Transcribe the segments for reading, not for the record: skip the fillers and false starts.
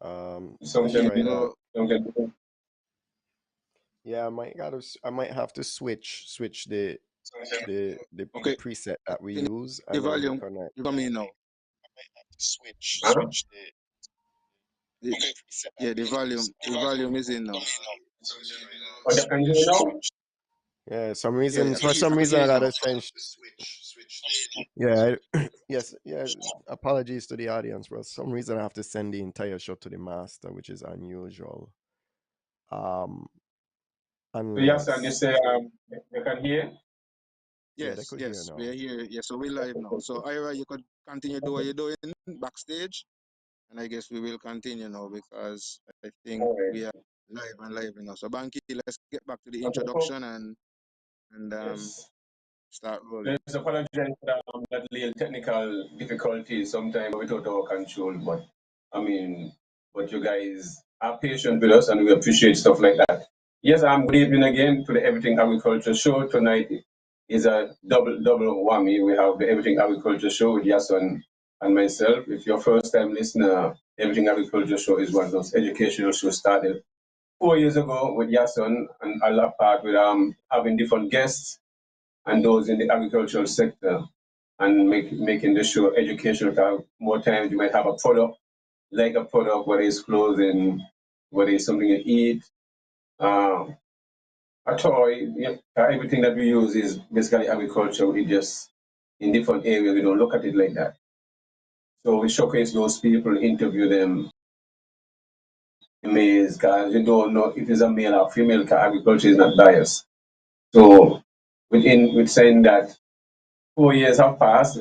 Let's try that. Sometimes, Yeah, I might have to switch the Okay, preset that we the use the and then volume, connect. you got me now. huh? The, yeah, the volume is in now. Oh, that can you know? Yeah, some Yeah, reason for some I could reason hear I it now. gotta change. Yeah, yes, yeah. Apologies to the audience, but some reason I have to send the entire show to the master, which is unusual. Um, So yes, and you unless say you can hear. yeah, they Yes, could hear yes, we now. are here. Yeah, so we're live now. So Ira, you could continue do what you're doing backstage, and I guess we will continue now because I think All right. we are live now. So Banky, let's get back to the Okay, cool. introduction and Yes. start rolling. Let's apologize for that little technical difficulties sometimes without our control, but I mean, but you guys are patient with us and we appreciate stuff like that. Yes, I'm good evening again to the Everything Agriculture Show. Tonight is a double whammy. We have the Everything Agriculture Show with Yason and myself. If you're a first time listener, Everything Agriculture Show is one of those educational shows started 4 years ago with Yason and I love part with having different guests and those in the agricultural sector and making the show educational. More times you might have a product, like a product, whether it's clothing, whether it's something you eat, uh, a toy. Yeah, everything that we use is basically agriculture. We just in different areas we don't look at it like that. So we showcase those people, interview them, males, because you don't know if it's a male or female. Because agriculture is not biased. So with saying that, 4 years have passed.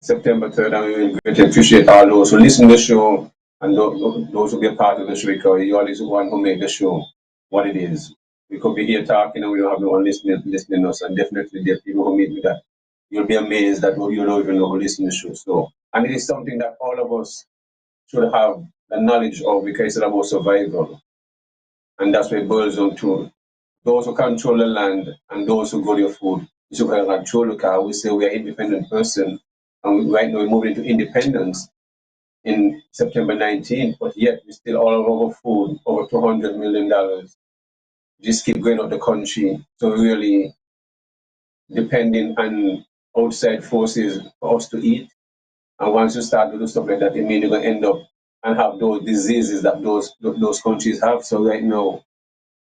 September 3rd, and we will greatly appreciate all those who listen to the show and those who be a part of the show because you are the one who make the show what it is. We could be here talking and we don't have no one listening to us, and definitely there are people who meet with that. You'll be amazed that you don't even know who listen to the show. So, and it is something that all of us should have the knowledge of because it's about survival, and that's what it boils down to. Those who control the land and those who grow your food, you should control the car. We say we are independent person, and right now we're moving into independence in September 19th, but yet we still all over food, over $200 million. Just keep going out the country. So really depending on outside forces for us to eat. And once you start to do stuff like that, it means you're gonna end up and have those diseases that those countries have. So right now,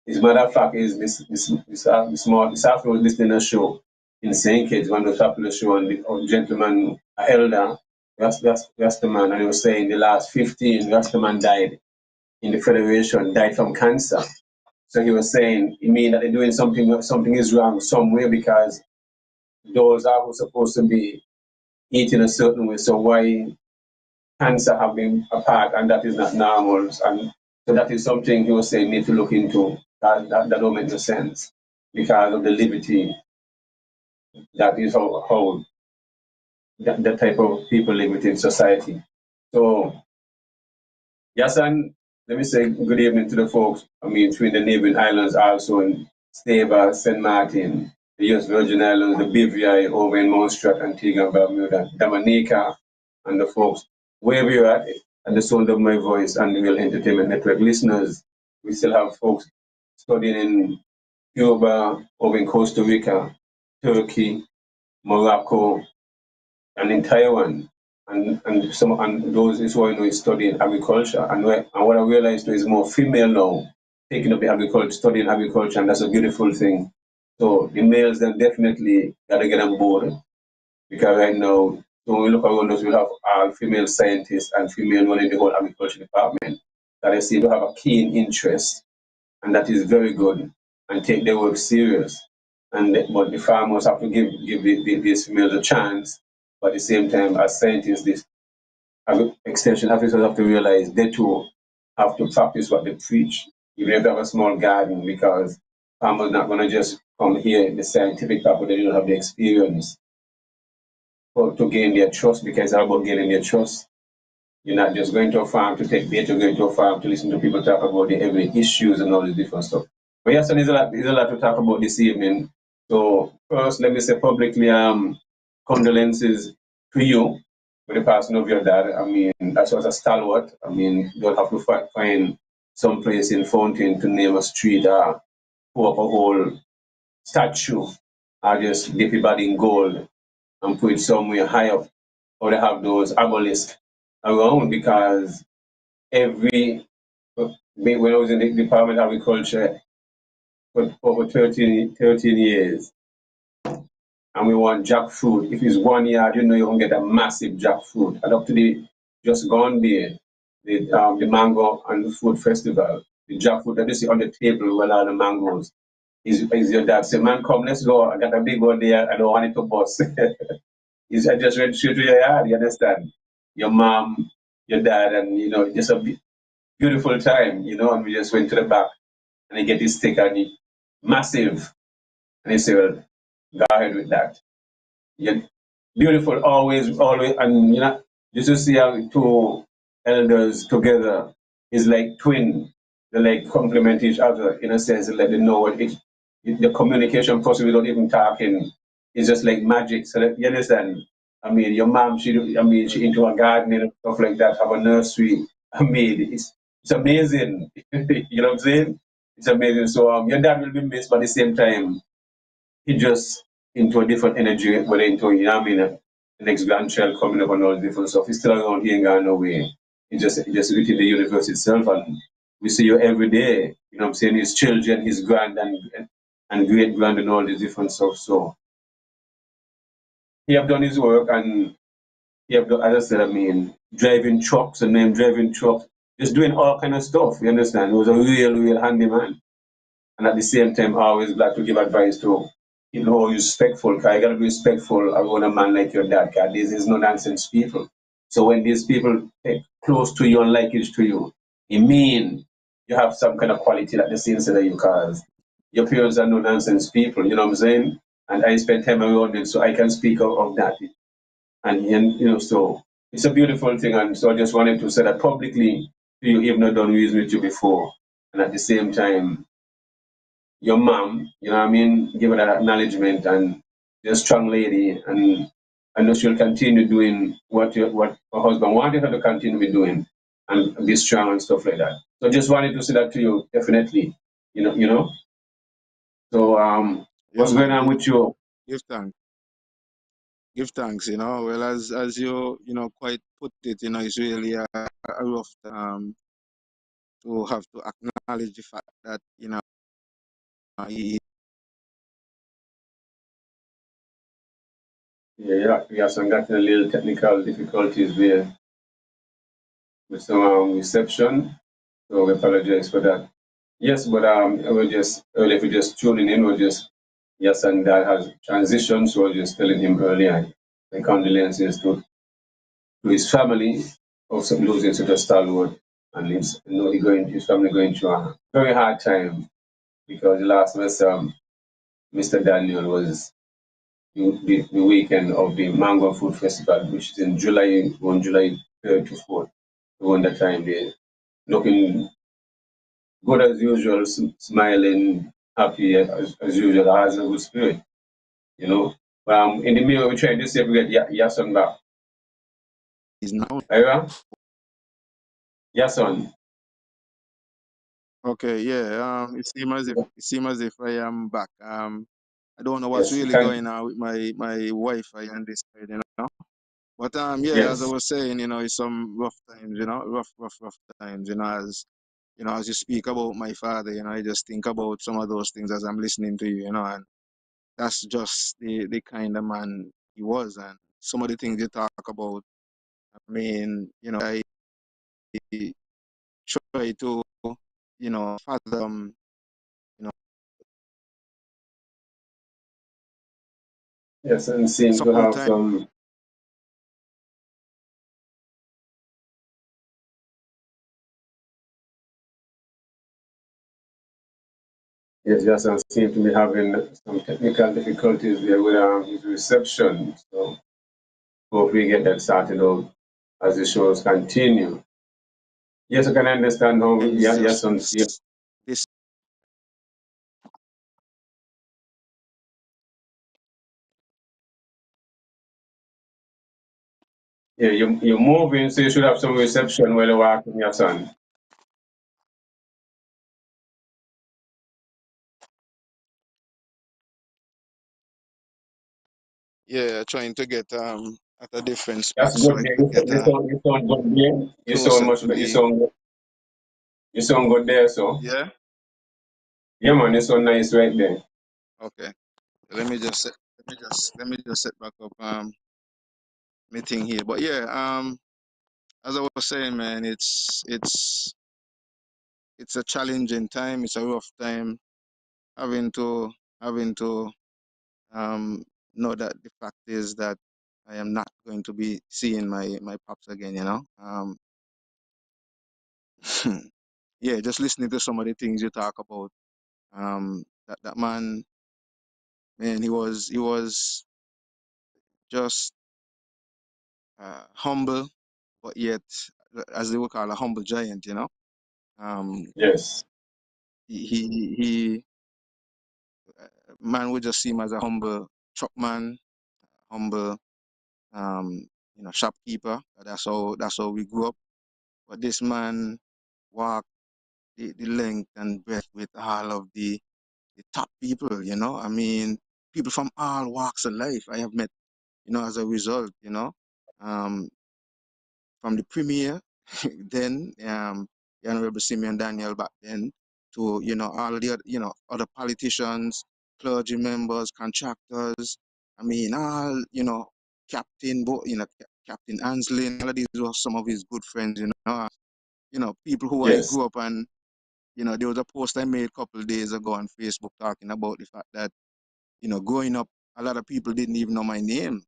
as a matter of fact, is this afternoon was listening to a show in St. Kitts, one of the popular show, and the gentleman, elder, Rastaman, and he was saying the last 15 Rastaman died in the Federation, died from cancer. So he was saying, it means that they're doing something is wrong somewhere because those are who supposed to be eating a certain way. So why cancer have been apart and that is not normal? And so that is something he was saying need to look into. That don't make no sense because of the liberty that is how that type of people live within society. So yes, and let me say good evening to the folks. I mean, between the neighboring islands also in Stava, St. Martin, the US Virgin Islands, the BVI over in Montserrat, Antigua and Bermuda, Dominica, and the folks where we're at the sound of my voice and the Real Entertainment Network listeners. We still have folks studying in Cuba, over in Costa Rica, Turkey, Morocco, and in Taiwan. And those is why we studying agriculture. And what I realized is more female now taking up the agriculture, studying agriculture, and that's a beautiful thing. So the males then definitely gotta get on board because right now, so when we look around us, we have all female scientists and female running the whole agriculture department that I seem to have a keen interest, and that is very good and take their work serious. But the farmers have to give these females a chance. But at the same time, as scientists, this extension officers have to realize they too have to practice what they preach, even if they have a small garden, because farmers not going to just come here the scientific part, but they don't have the experience to gain their trust because it's all about gaining their trust. You're not just going to a farm to take bait, you're going to a farm to listen to people talk about the everyday issues and all this different stuff. But yes, so there's a lot to talk about this evening. So first, let me say publicly, condolences to you with the passing of your dad, I mean, that was a stalwart. I mean, you don't have to find some place in Fountain to name a street or pour up a whole statue or just dip your body in gold and put it somewhere high up. Or they have those obelisks around because when I was in the Department of Agriculture for over 13 years, and we want jackfruit. If it's 1 yard, you know you're gonna get a massive jackfruit. And up to the just gone there, the mango and the fruit festival, the jackfruit that you see on the table with all the mangoes. Is your dad say, man, come, let's go. I got a big one there. I don't want it to bust. I just went straight to your yard. You understand? Your mom, your dad, and just a beautiful time. And we just went to the back and they get this stick and it massive, and they say, well, go ahead with that. Yeah, beautiful, always, and just to see how two elders together is like twin. They like complement each other in a sense, and let them know the communication process without even talking is just like magic. So that, you understand? I mean, your mom, she into a gardening and stuff like that, have a nursery. I mean, it's amazing. You know what I'm saying? It's amazing. So your dad will be missed, but at the same time, he just into a different energy, whether into, the next grandchild coming up and all different stuff. He's still around, he ain't gone nowhere. He just within the universe itself, and we see you every day. You know what I'm saying? His children, his grand and great grand and all this different stuff. So he have done his work, and he have done, as I said, I mean, driving trucks and then driving trucks, just doing all kind of stuff. You understand? He was a real handy man. And at the same time, I always like to give advice to respectful, because you gotta be respectful around a man like your dad, because this is no nonsense people. So when these people take close to you and like it to you, it mean you have some kind of quality that they see inside of you, because your parents are no nonsense people, you know what I'm saying? And I spend time around them, so I can speak of that. And so it's a beautiful thing. And so I just wanted to say that publicly to you, even though I've done reason with you before. And at the same time, your mom, you know what I mean, give her that acknowledgement, and you're a strong lady, and I know she'll continue doing what her husband wanted her to continue be doing and be strong and stuff like that. So just wanted to say that to you, definitely. You know. So Yeah, what's going man. on with you? Give thanks. Give thanks. Well, as you quite put it, it's really a rough to have to acknowledge the fact that he Yeah, we have some got a little technical difficulties with some reception. So we apologize for that. Yes, but we're just earlier, if we're just tuning in, we're just yes, and that has transitioned. So we're just telling him earlier the condolences to his family of losing such a stalwart, and his family going through a very hard time, because the last was Mr. Daniel was the weekend of the Mango Food Festival, which is in July, on July 3rd to 4th. Around that time, they looking good as usual, smiling, happy as usual, has a good spirit, you know. In the mirror, we try to see if we get Yason back. is now. Ira? Yason. Okay, yeah. It seems as if I am back. I don't know what's Yes, you really can. going on with my Wi-Fi and this side. But yeah, as I Yes. was saying, it's some rough times, rough times, as you speak about my father, I just think about some of those things as I'm listening to you, and that's just the kind of man he was, and some of the things you talk about. I mean, I try to, fathom, you know, Yes, and seem to have sometimes some. Yes, Yason seem to be having some technical difficulties there with his reception. So hope we get that sorted out as the shows continue. Yes, I can understand how Yason feel. this. Yeah, you're moving, so you should have some reception while you're walking your son. Yeah, trying to get at a different spot That's so good I there. could get You sound good there. You sound closer much to better. the. You sound good there, so. Yeah. Yeah, man, you sound nice right there. Okay. Let me just set back up my thing here. But yeah, as I was saying, man, it's a challenging time. It's a rough time having to having to um know that the fact is that I am not going to be seeing my pops again. Yeah, just listening to some of the things you talk about. That man, man, he was just humble, but yet, as they would call a humble giant. Um, Yes. he man would just see him as a humble truckman, humble shopkeeper. That's how we grew up. But this man walked the length and breadth with all of the top people. I mean, people from all walks of life I have met, as a result, um, from the premier, then, the Honorable Simeon Daniel back then, to, all of the other politicians, clergy members, contractors. I mean, all, Captain Anslin, all of these were some of his good friends. People who I Yes. grew up and, there was a post I made a couple of days ago on Facebook talking about the fact that, growing up, a lot of people didn't even know my name.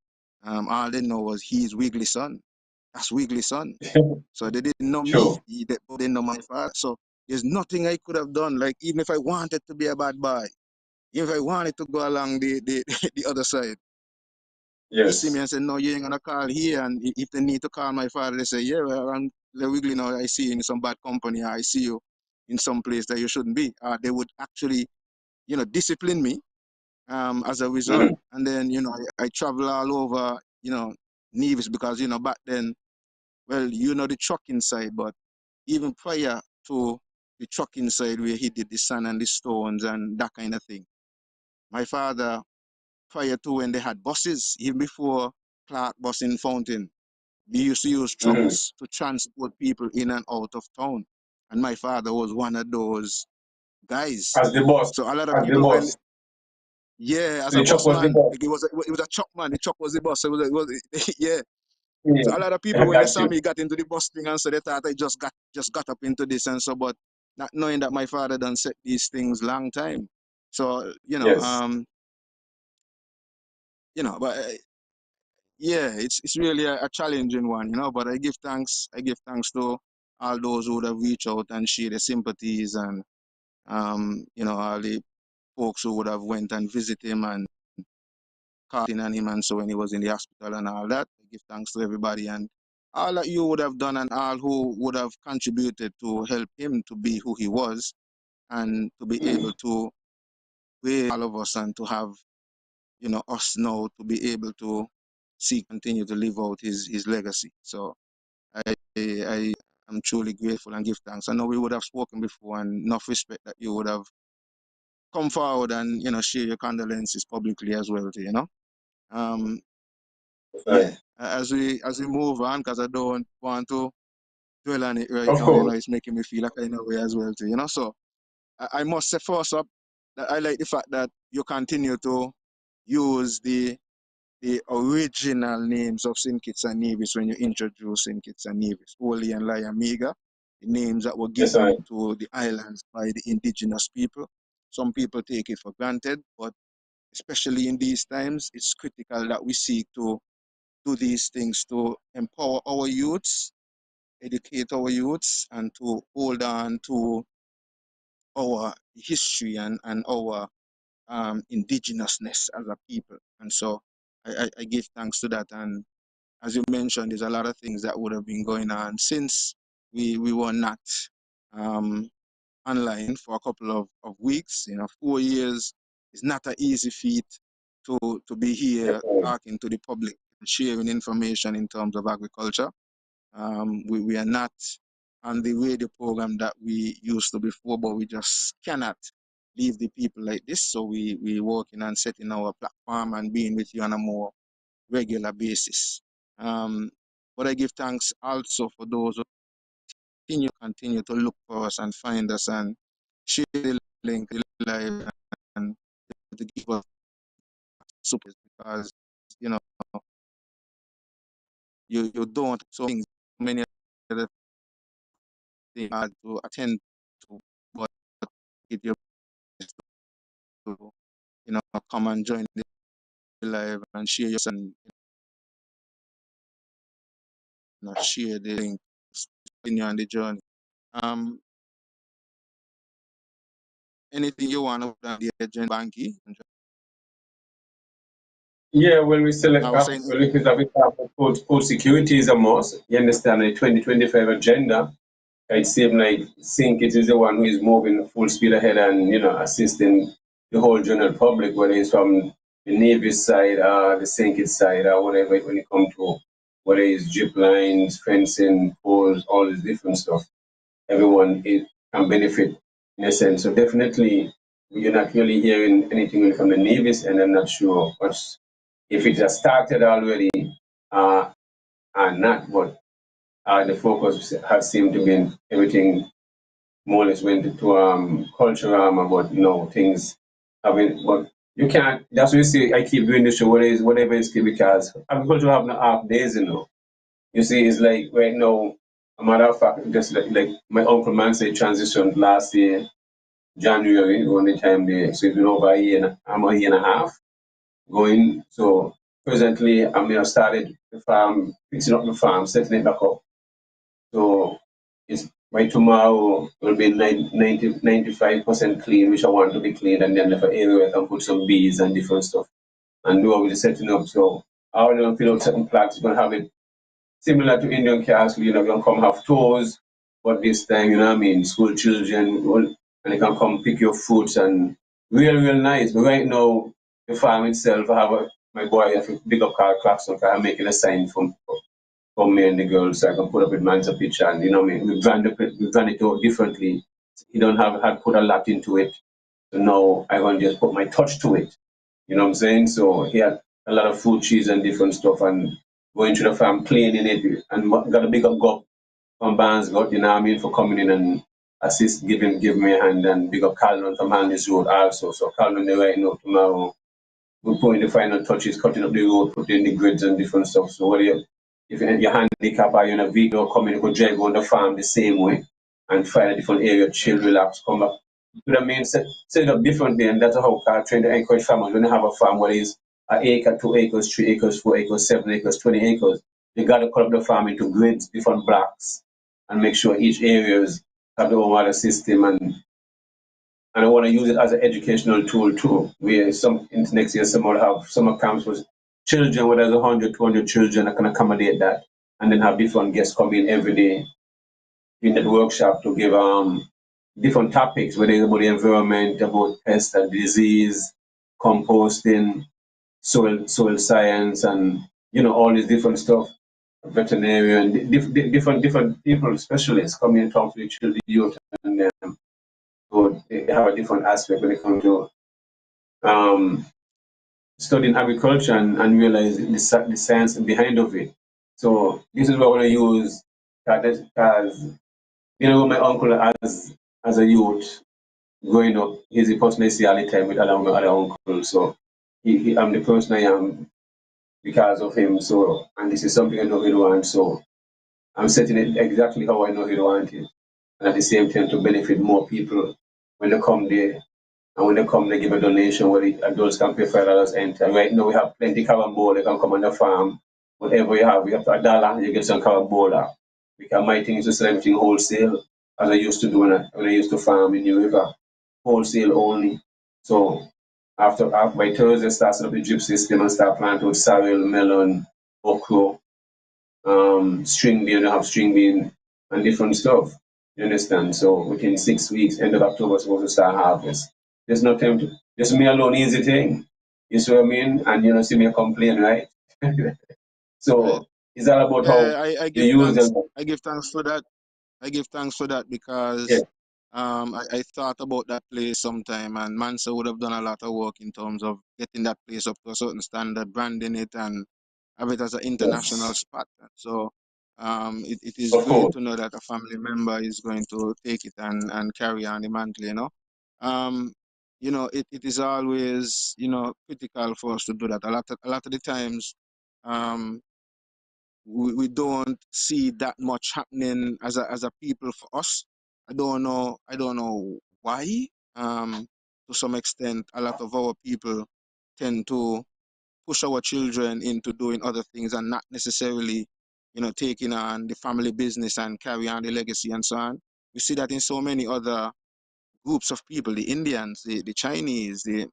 All they know was he's Wiggly son. That's Wiggly son. So they didn't know me. True. They didn't know my father. So there's nothing I could have done. Like, even if I wanted to be a bad boy, even if I wanted to go along the the other side, they see me Yes. and say, no, you ain't gonna call here. And if they need to call my father, they say, yeah, well, I'm Wiggly now. I see you in some bad company. I see you in some place that you shouldn't be. They would actually, discipline me as a result. Mm-hmm. And then, I travel all over, Nevis because, back then, well, the trucking side, but even prior to the trucking side where he did the sand and the stones and that kind of thing. My father, prior to when they had buses, even before Clark Bus in Fountain, they used to use Mm-hmm. trucks to transport people in and out of town. And my father was one of those guys. As the boss. So a lot of As the people, when boss. yeah, as So a the truck bus was the man, boss. like it was a truck man. The truck was the bus. So it was yeah. So a lot of Yeah. people I when they got saw you. me got into the bus thing and so they thought I just got up into this and so, but not knowing that my father done set these things long time. So Yes. but yeah, it's really a challenging one. But I give thanks. I give thanks to all those who would have reached out and share their sympathies and all the folks who would have went and visit him and caught in on him and so when he was in the hospital and all that. I give thanks to everybody and all that you would have done and all who would have contributed to help him to be who he was and to be Mm-hmm. able to raise all of us and to have us now to be able to see continue to live out his legacy. So I am truly grateful and give thanks. I know we would have spoken before and enough respect that you would have come forward and share your condolences publicly as well too. Um yeah, Right. as we move on, because I don't want to dwell on it right Of now. course. It's making me feel like I know way as well too. So I must say first up that I like the fact that you continue to use the original names of St. Kitts and Nevis when you introduce St. Kitts and Nevis, Oli and Liamiga, the names that were Yes, I. given to the islands by the indigenous people. Some people take it for granted, but especially in these times, it's critical that we seek to do these things to empower our youths, educate our youths, and to hold on to our history and our indigenousness as a people. And so I give thanks to that. And as you mentioned, there's a lot of things that would have been going on since we were not um, online for a couple of weeks. 4 years is not an easy feat to be Yes, here I. talking to the public sharing information in terms of agriculture. We are not on the radio program that we used to before, but we just cannot leave the people like this. So we working on setting our platform and being with you on a more regular basis. But I give thanks also for those who continue to look for us and find us and share the link live and to give us support, because you know you don't so things many other things hard to attend to, but it your best to come and join the live and share your and share the link, continue on the journey. Um, Anything you want to the agenda, Banky? Yeah, when we select I was up, saying, well, if it's food security is a must. You understand the 2025 agenda. It seems like Think it is the one who is moving full speed ahead and assisting the whole general public, whether it's from the Navy side, the Sinkit side, or whatever when it comes to whether it's drip lines, fencing, poles, all this different stuff. Everyone can benefit in a sense. So definitely, you're not really hearing anything from the Navy's, and I'm not sure what's if it has started already uh, or not. But the focus has seemed to be everything more or less went to cultural armor, but no things having. But you can't. That's what you see. I keep doing the show. Whatever is because agriculture have no half days, You see, it's like right now. A matter of fact, just like my uncle man said, transitioned last year, January, only time there. So it's been over a year, I'm a year and a half going. So presently, I started the farm, fixing up the farm, setting it back up. So it's by tomorrow will be 95% clean, which I want to be clean, and then the area I can put some bees and different stuff and do all the setting up. So I want to fill out certain plants, you're gonna have it similar to Indian castle, you can come have tours, but this time, school children, and they can come pick your fruits and real nice. But right now, the farm itself, my boy, I have to big up Carl Clarkson, because I'm making a sign for me and the girls, so I can put up with man's picture, and we brand it out differently. He don't have had put a lot into it, so now I want to just put my touch to it. You know what I'm saying? So he had a lot of food, cheese, and different stuff, and going to the farm, cleaning it, and got a big up go from Barnes got, for coming in and give me a hand, and big up Calvin from Mandy's Road also. So Calvin, they right now tomorrow we're putting the final touches, cutting up the road, putting the grids and different stuff. So whether if you're handicapped or you're in a vehicle coming, you could drive on the farm the same way and find a different area, chill, relax, come back. You know what I mean? Set it up differently, and that's how I trying to encourage farmers when they have a farm, whether it's an acre, 2 acres, 3 acres, 4 acres, 7 acres, 20 acres. You got to cut up the farm into grids, different blocks, and make sure each areas have their own water system, and I want to use it as an educational tool too. Where some into next year, some will have summer camps with children, where there's 100, 200 children that can accommodate that, and then have different guests come in every day in that workshop to give different topics, whether it's about the environment, about pest and disease, composting, soil science, and all this different stuff. Veterinarian, different people, specialists coming and talk to the children, youth, and so they have a different aspect when it comes to um, studying agriculture and realize the science behind of it. So this is what I want to use because my uncle as a youth growing up, he's the person I see all the time with my other uncle. So I'm the person I am because of him. So and this is something I know he wants. So I'm setting it exactly how I know he wants it, and at the same time to benefit more people when they come there. And when they come, they give a donation where the adults can pay $5 enter. Right now, we have plenty carambola. They can come on the farm. Whatever you have, we have $1, you get some carambola. My thing is to sell everything wholesale, as I used to do when I used to farm in New River, wholesale only. So after by Thursday, start up the drip system and start planting with sorrel, melon, okra, string bean, I have string bean, and different stuff. You understand? So within 6 weeks, end of October, supposed to start harvest. There's no time to just me alone, easy thing. You see what I mean? And see me complain, right? Right. So it's all about how Yeah, I you give use thanks. them. I give thanks for that. I give thanks for that Yeah, because I thought about that place sometime, and Mansa would have done a lot of work in terms of getting that place up to a certain standard, branding it, and have it as an international yes, spot. So it is of great course. to know that a family member is going to take it and carry on the mantle, Um, it is always, critical for us to do that. A lot of the times, um, we don't see that much happening as a people for us. I don't know why. To some extent, a lot of our people tend to push our children into doing other things and not necessarily, taking on the family business and carry on the legacy and so on. We see that in so many other groups of people, the Indians, the Chinese, the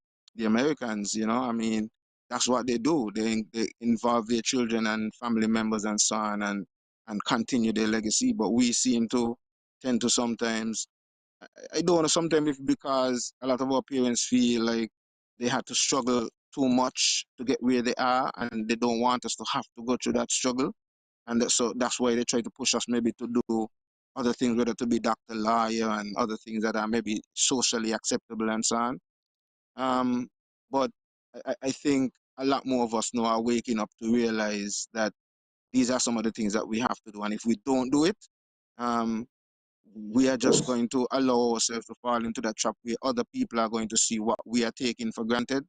Americans, I mean, that's what they do. They involve their children and family members and so on and continue their legacy. But we seem to tend to sometimes, I don't know, sometimes if because a lot of our parents feel like they had to struggle too much to get where they are and they don't want us to have to go through that struggle. And so that's why they try to push us maybe to do other things, whether to be doctor, lawyer, and other things that are maybe socially acceptable and so on. But I think a lot more of us now are waking up to realize that these are some of the things that we have to do. And if we don't do it, um, we are just going to allow ourselves to fall into that trap where other people are going to see what we are taking for granted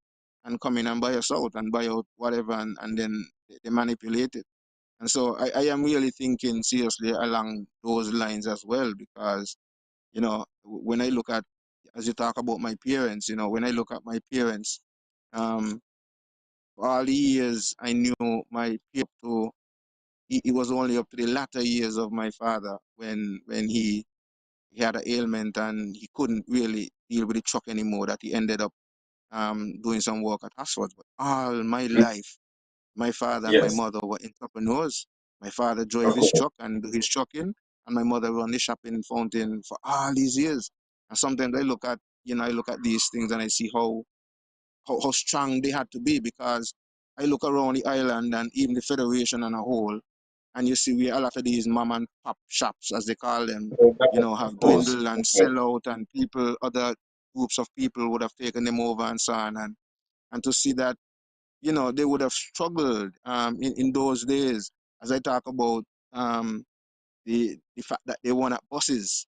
and come in and buy us out and buy out whatever, and then they manipulate it. And so I am really thinking seriously along those lines as well, because, when I look at, as you talk about my parents, when I look at my parents, um, for all the years I knew my peer to, he was only up to the latter years of my father when he had an ailment and he couldn't really deal with the truck anymore, that he ended up doing some work at Asphalt. But all my life, my father and my Yes, mother were entrepreneurs. My father drove of his course. truck and do his trucking, and my mother run the shopping fountain for all these years. And sometimes I look at these things and I see how strong they had to be, because I look around the island and even the federation on a whole, and you see where a lot of these mom and pop shops, as they call them, have Of course. dwindled and Okay. sell out, and other groups of people would have taken them over and so on. And to see that, they would have struggled in those days, as I talk about the fact that they won at buses,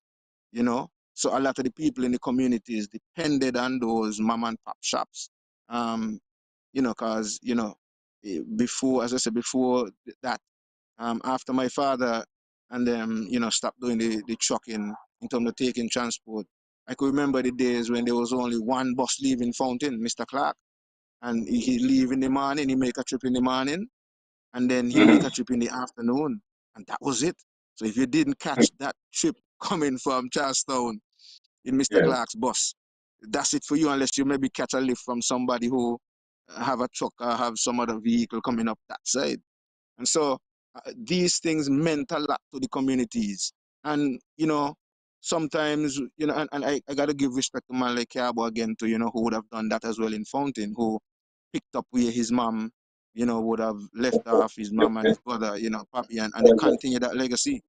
So a lot of the people in the communities depended on those mom and pop shops. Um, because, before, as I said, before that, after my father and them, stopped doing the trucking in terms of taking transport, I could remember the days when there was only one bus leaving Fountain, Mr. Clark, and he leave in the morning, he make a trip in the morning, and then he make a Mm-hmm. trip in the afternoon, and that was it. So if you didn't catch that trip coming from Charlestown in Mr. Yes, Clark's bus, that's it for you, unless you maybe catch a lift from somebody who have a truck or have some other vehicle coming up that side. And so these things meant a lot to the communities. And, sometimes, and I got to give respect to man like Cabo again, to, who would have done that as well in Fountain, who picked up where his mom, would have left of course. off, his Yes, mom and yes, his brother, Papi, and they continue that legacy.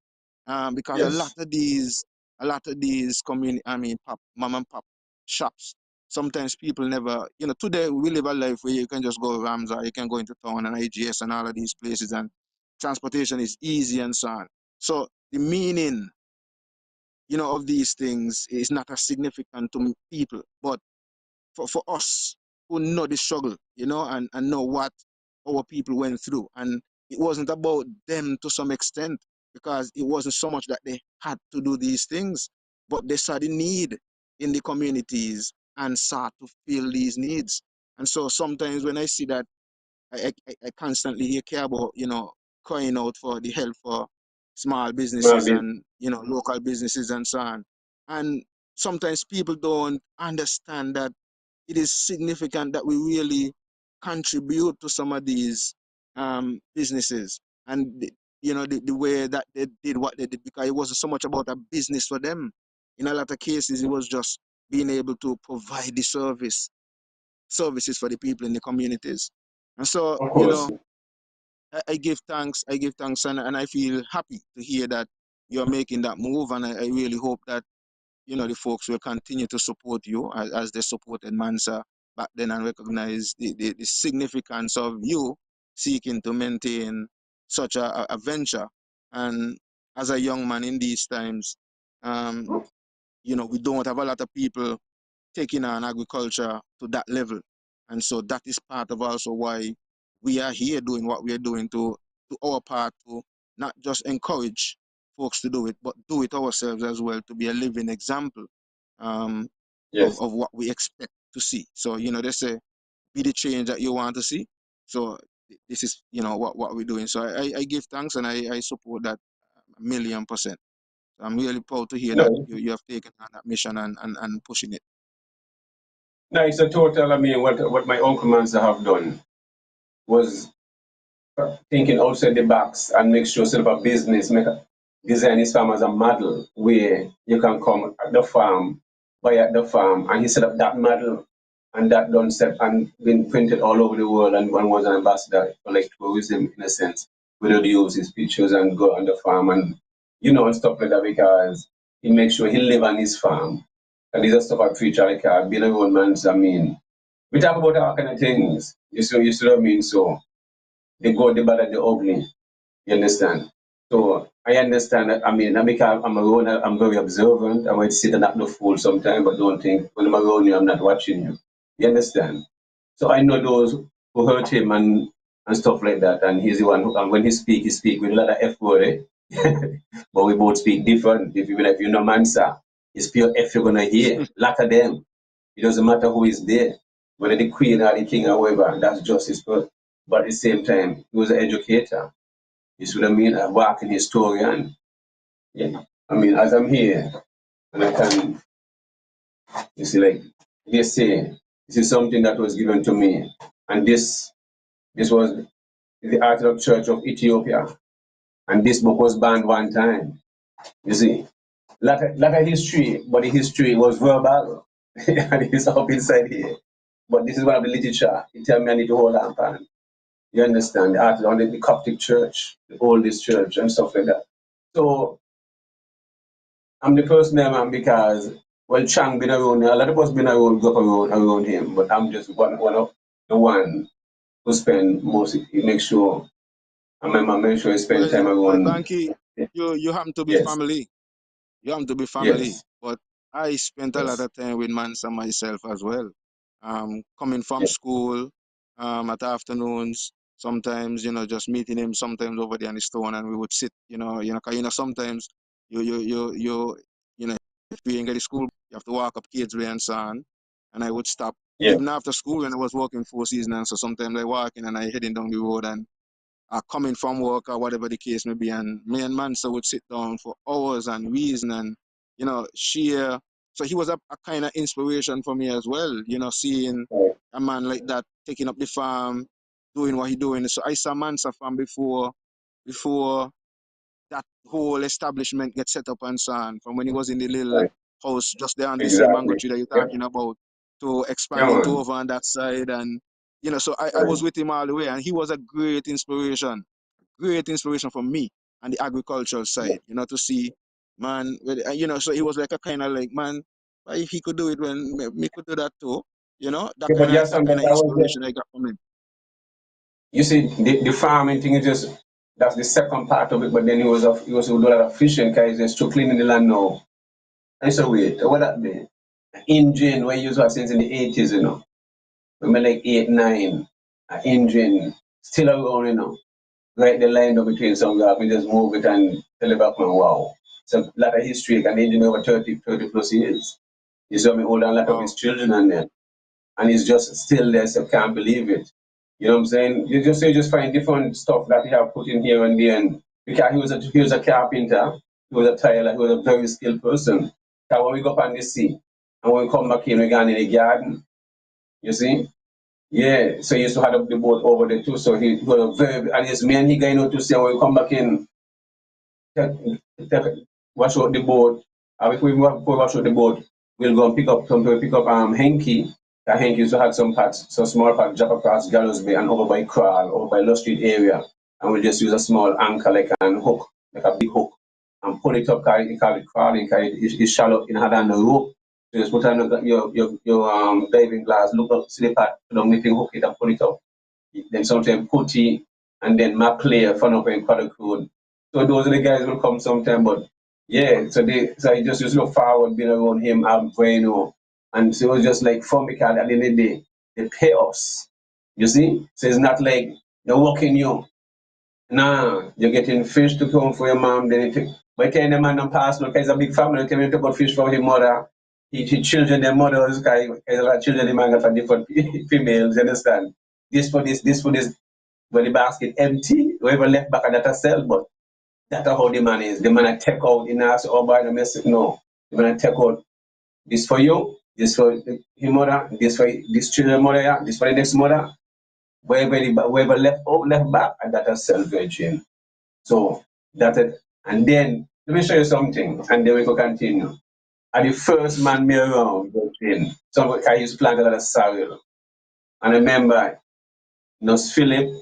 Because yes, a lot of these community, pop, mom and pop shops, sometimes people never, today we live a life where you can just go to Ramza, you can go into town and IGS and all of these places, and transportation is easy and so on. So the meaning, of these things is not as significant to people, but for us who know the struggle, and know what our people went through. And it wasn't about them to some extent, because it wasn't so much that they had to do these things, but they saw the need in the communities and sought to fill these needs. And so sometimes when I see that, I constantly hear care about, crying out for the help for small small businesses business. and, local businesses and so on. And sometimes people don't understand that it is significant that we really contribute to some of these businesses, and the way that they did what they did, because it wasn't so much about a business for them. In a lot of cases, it was just being able to provide the services for the people in the communities. And so, Of course. I give thanks. I give thanks, and I feel happy to hear that you're making that move. And I really hope that the folks will continue to support you as they supported Mansa back then, and recognize the significance of you seeking to maintain such a venture. And as a young man in these times, we don't have a lot of people taking on agriculture to that level. And so that is part of also why we are here doing what we are doing to our part to not just encourage folks to do it, but do it ourselves as well, to be a living example um, Yes. of what we expect to see. So, they say, be the change that you want to see. So this is, what we're doing. So I give thanks, and I support that 1,000,000%. I'm really proud to hear No, that you have taken on that mission and pushing it. no, it's a total. I mean, what my uncle Mansa have done was thinking outside the box and make sure set up a business, design his farm as a model where you can come at the farm, buy at the farm, and he set up that model, and that done set and been printed all over the world, and one was an ambassador for like tourism in a sense. We would use his pictures and go on the farm and and stuff like that, because he makes sure he live on his farm. And these are stuff I preach like being a old man. I mean, we talk about all kind of things. You see what I mean? So the good, the bad, and the ugly. You understand? So I understand that. I mean, because I'm around, I'm very observant. I might sit and act the fool sometimes, but don't think when I'm around you, I'm not watching you. You understand? So I know those who hurt him and stuff like that. And he's the one who, and when he speak with a lot of F word, eh? But we both speak different. If you know Mansa, it's pure F you're gonna hear. Lot of them. It doesn't matter who is there, whether the queen or the king or whoever, that's justice. But at the same time, he was an educator. You see what I mean? A walking historian. Yeah. I mean, as I'm here, and I can, you see, like they say, this is something that was given to me. And this was the Orthodox Church of Ethiopia. And this book was banned one time. You see, lot of history, but the history was verbal. And it's up inside here. But this is one of the literature. It tell me I need to hold on, pan. You understand? The art on the Coptic church, the oldest church, and stuff like that. So I'm the first name, man, because well, Chang been around. A lot of us been around, grew up around him, but I'm just one of the one who spend most. He make sure. I make sure he spend time Well, around. Banky, you happen to be Yes, family. You happen to be family. yes, But I spent a lot yes, of time with Mansa myself as well. Coming from yes, school, at afternoons, sometimes, just meeting him sometimes over there on the stone, and we would sit, 'cause, sometimes you if you ain't get to school, you have to walk up Kids Way and so on. And I would stop yes, even after school when I was working 4 seasons, and so sometimes I walking and I heading down the road, and coming from work or whatever the case may be. And me and Mansa would sit down for hours and reason and, share. So he was a kind of inspiration for me as well, seeing a man like that taking up the farm, doing what he doing. So I saw Mansa farm before that whole establishment get set up and so on, from when he was in the little right, house just there on the same mango exactly. tree that you're Yeah, talking about, to yeah, expanding to man. over on that side. And, so I Right, was with him all the way, and he was a great inspiration for me on the agricultural yeah. side, to see, man, so he was like a kind of like, man, if he could do it, when me could do that too, that Yeah, kind but of yes, that kind that of was just. inspiration I got from him. You see, the farming thing is just that's the second part of it. But then he was do a lot of fishing, because he's just to cleaning the land now. And so wait, what that be? Engine where you was since in the 80s, when we like 8, 9, an engine still around, right the line up between some guy, we just move it and tell it back, man, wow. It's a lot of history, and engine over 30 plus years. You saw me hold on a lot of his Wow. children on there, and he's just still there, so can't believe it. You know what I'm saying? You just find different stuff that he have put in here and there, and because he was a carpenter, he was a tailor, he was a very skilled person. So when we go up on the sea, and when we come back in, we go in the garden. You see? Yeah. So he used to have up the boat over there too. So he was a very, and it's me and he going out to sea, and when we come back in, take, wash out the boat. And if we wash out the boat, we'll go and pick up Henky. That Henky used to have some parts, some small parts drop across Gallows Bay and over by Crawl, over by Low Street area. and we just use a small anchor like an hook, like a big hook, and pull it up. You call it crawling, it's shallow in harder than the rope. So just put on your diving glass, look up, see the part, put on the hook it and pull it up. Then sometimes Putty, and then my player fun up in Paddock Road. So those are the guys will come sometime, but yeah, so I just look forward being around him, I'm Bueno. And so it was just like fun because at the end of the day, they pay us. You see? So it's not like they're working you. Nah, you're getting fish to come for your mom, then you take by the time the man don't pass, look, he's a big family, can you take out fish for his mother? His children, their mothers, guy, children, the man got for different females, you understand? This for this, when the basket empty, whoever left back at that sell, but that's how the man is. The man I take out in us or by the message. No. The man I take out this for you, this for his mother, this for this children mother, yeah, this for the next mother. Whoever left back and that is self virgin. So that's it. And then let me show you something, and then we can continue. And the first man me around virgin. So I used to plant a lot of soil. And I remember Nurse Philip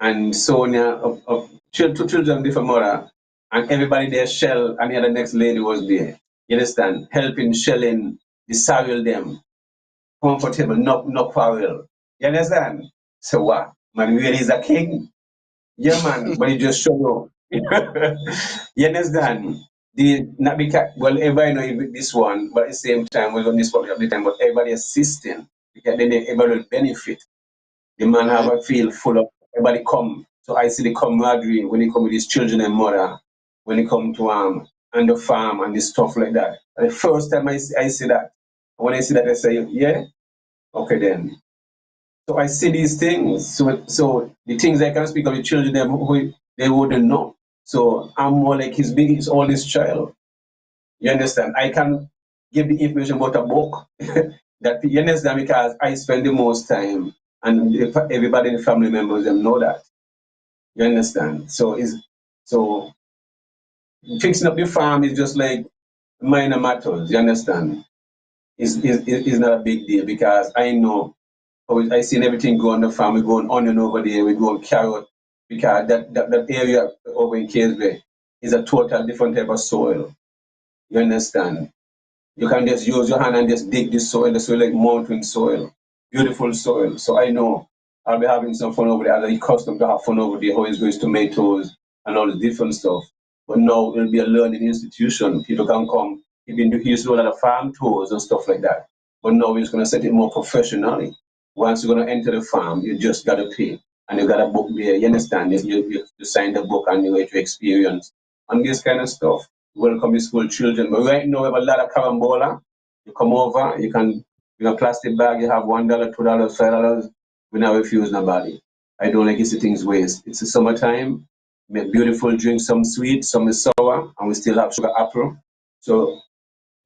and Sonia of two children different mother, and everybody there shell, and the other next lady was there. You understand? Helping shelling the soil them. Comfortable, no quarrel. You understand? So what? Man really is a king. Yeah man, but it just show you. You understand? The not because well everybody know this one, but at the same time we're on this one at the time, but everybody assisting because then everybody will benefit. The man have Right. a field full of everybody come. So I see the camaraderie when he come with his children and mother, when he come to and the farm and the stuff like that. And the first time I see that, when I see that I say, yeah, okay then. So I see these things. So the things I can speak of the children them who they wouldn't know. So I'm more like his biggest oldest child. You understand? I can give the information about a book that you understand because I spend the most time and everybody in the family members them know that. You understand? So fixing up the farm is just like minor matters. You understand? Is not a big deal because I know I seen everything go on the farm. We go on onion over there. We go on carrot because that area over in Caseway is a total different type of soil. You understand? You can just use your hand and just dig the soil like mountain soil, beautiful soil. So I know I'll be having some fun over there. I'll be accustomed to have fun over there, how it grows tomatoes and all the different stuff. But now it'll be a learning institution. People can come. He used to do a lot of farm tours and stuff like that. But now we're just going to set it more professionally. Once you're going to enter the farm, you just got to pay. And you got a book there. You understand? You sign the book and you get your experience and this kind of stuff. Welcome school children. But right now we have a lot of carambola. You come over, you can in a plastic bag, you have $1, $2, $5. We not refuse nobody. I don't like to see things waste. It's the summertime, make beautiful drinks, some sweet, some is sour, and we still have sugar apple. So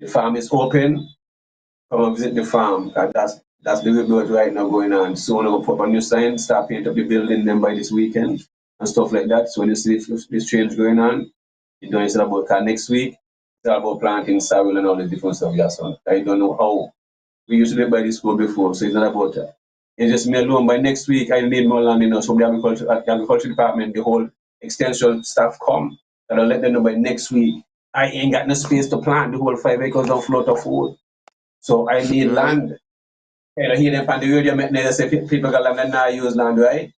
the farm is open. Come and visit the farm. That's the rebuild right now going on. Soon we'll put up a new sign, start paint up the building then by this weekend and stuff like that. So when you see this change going on, you know it's about next week. It's all about planting soil and all the different stuff. Yeah, so I don't know how we used to live by this school before, so it's not about that. It's just me alone. By next week, I need more land, so the agriculture department, the whole extension staff come. And I'll let them know by next week. I ain't got no space to plant the whole 5 acres of float of food. So I need Right. land. And I hear them on the radio, they say people got land and not use land, right?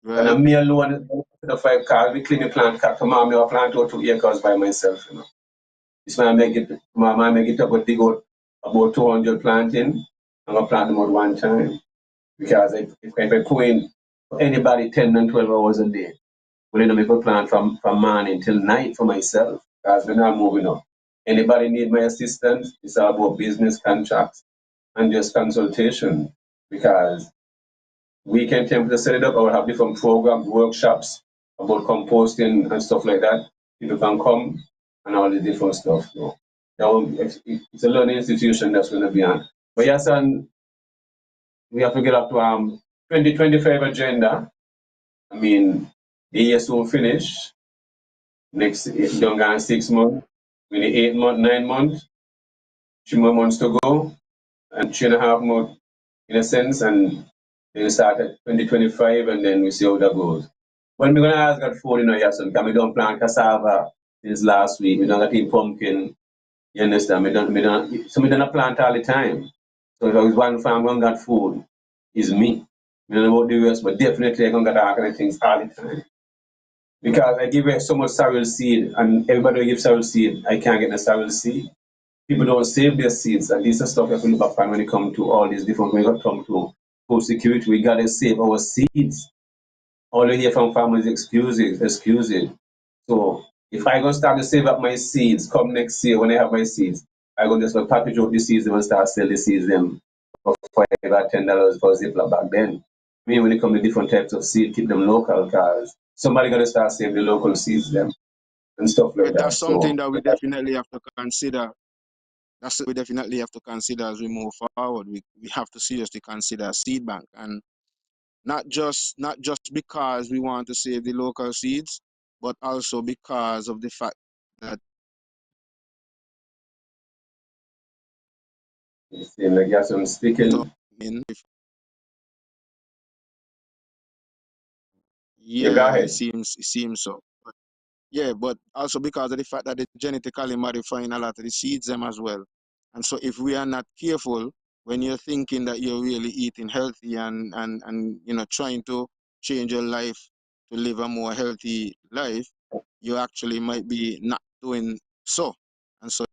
And Right. I'm me alone, the 5 cars, we clean the plant car. Tomorrow, I plant out 2 acres by myself, This man make it up, but dig out about 200 planting. I'm gonna plant them out one time. Because if I put in anybody 10 and 12 hours a day, well, make a plan from morning till night for myself, because we're not moving up. Anybody need my assistance? It's all about business contracts and just consultation, because we can attempt to set it up or have different programs, workshops about composting and stuff like that. People can come and all the different stuff. It's a learning institution that's going to be on. But yes, and we have to get up to 2025 agenda. I mean, the year soon finish. Next, don't go 6 months. We need 8 months, 9 months, 3 more months to go, and 3.5 months in a sense. And Then we start at 2025 and then we see how that goes. When we're gonna ask God for, Yasun, can we don't plant cassava since last week, we don't got in pumpkin, you understand? So we don't plant all the time. So if there's one farm going got food, is me. We don't know about the rest, but definitely I'm gonna get all kind of things all the time. Because I give away so much sorrel seed and everybody will give sorrel seed, I can't get the sorrel seed. People don't save their seeds, and this is stuff you have to look up when it comes to all these different, when it comes to food security, we gotta save our seeds. All you hear from farmers is excuses, excuses. So if I go start to save up my seeds, come next year when I have my seeds, I go just go package up the seeds and start sell the seeds them for $5 or $10 for a Ziploc back then. I mean, when it comes to different types of seed, keep them local, cause somebody gotta start saving the local seeds them and stuff Yeah, like that's that. something So that we definitely have to consider. That's what we definitely have to consider as we move forward. We have to seriously consider seed bank, and not just because we want to save the local seeds, but also because of the fact that it seems like you have some so sticking. in Yeah, go yeah, it ahead. seems so. Yeah, but also because of the fact that they genetically modifying a lot of the seeds them as well. And so if we are not careful, when you're thinking that you're really eating healthy and trying to change your life to live a more healthy life, you actually might be not doing so. And so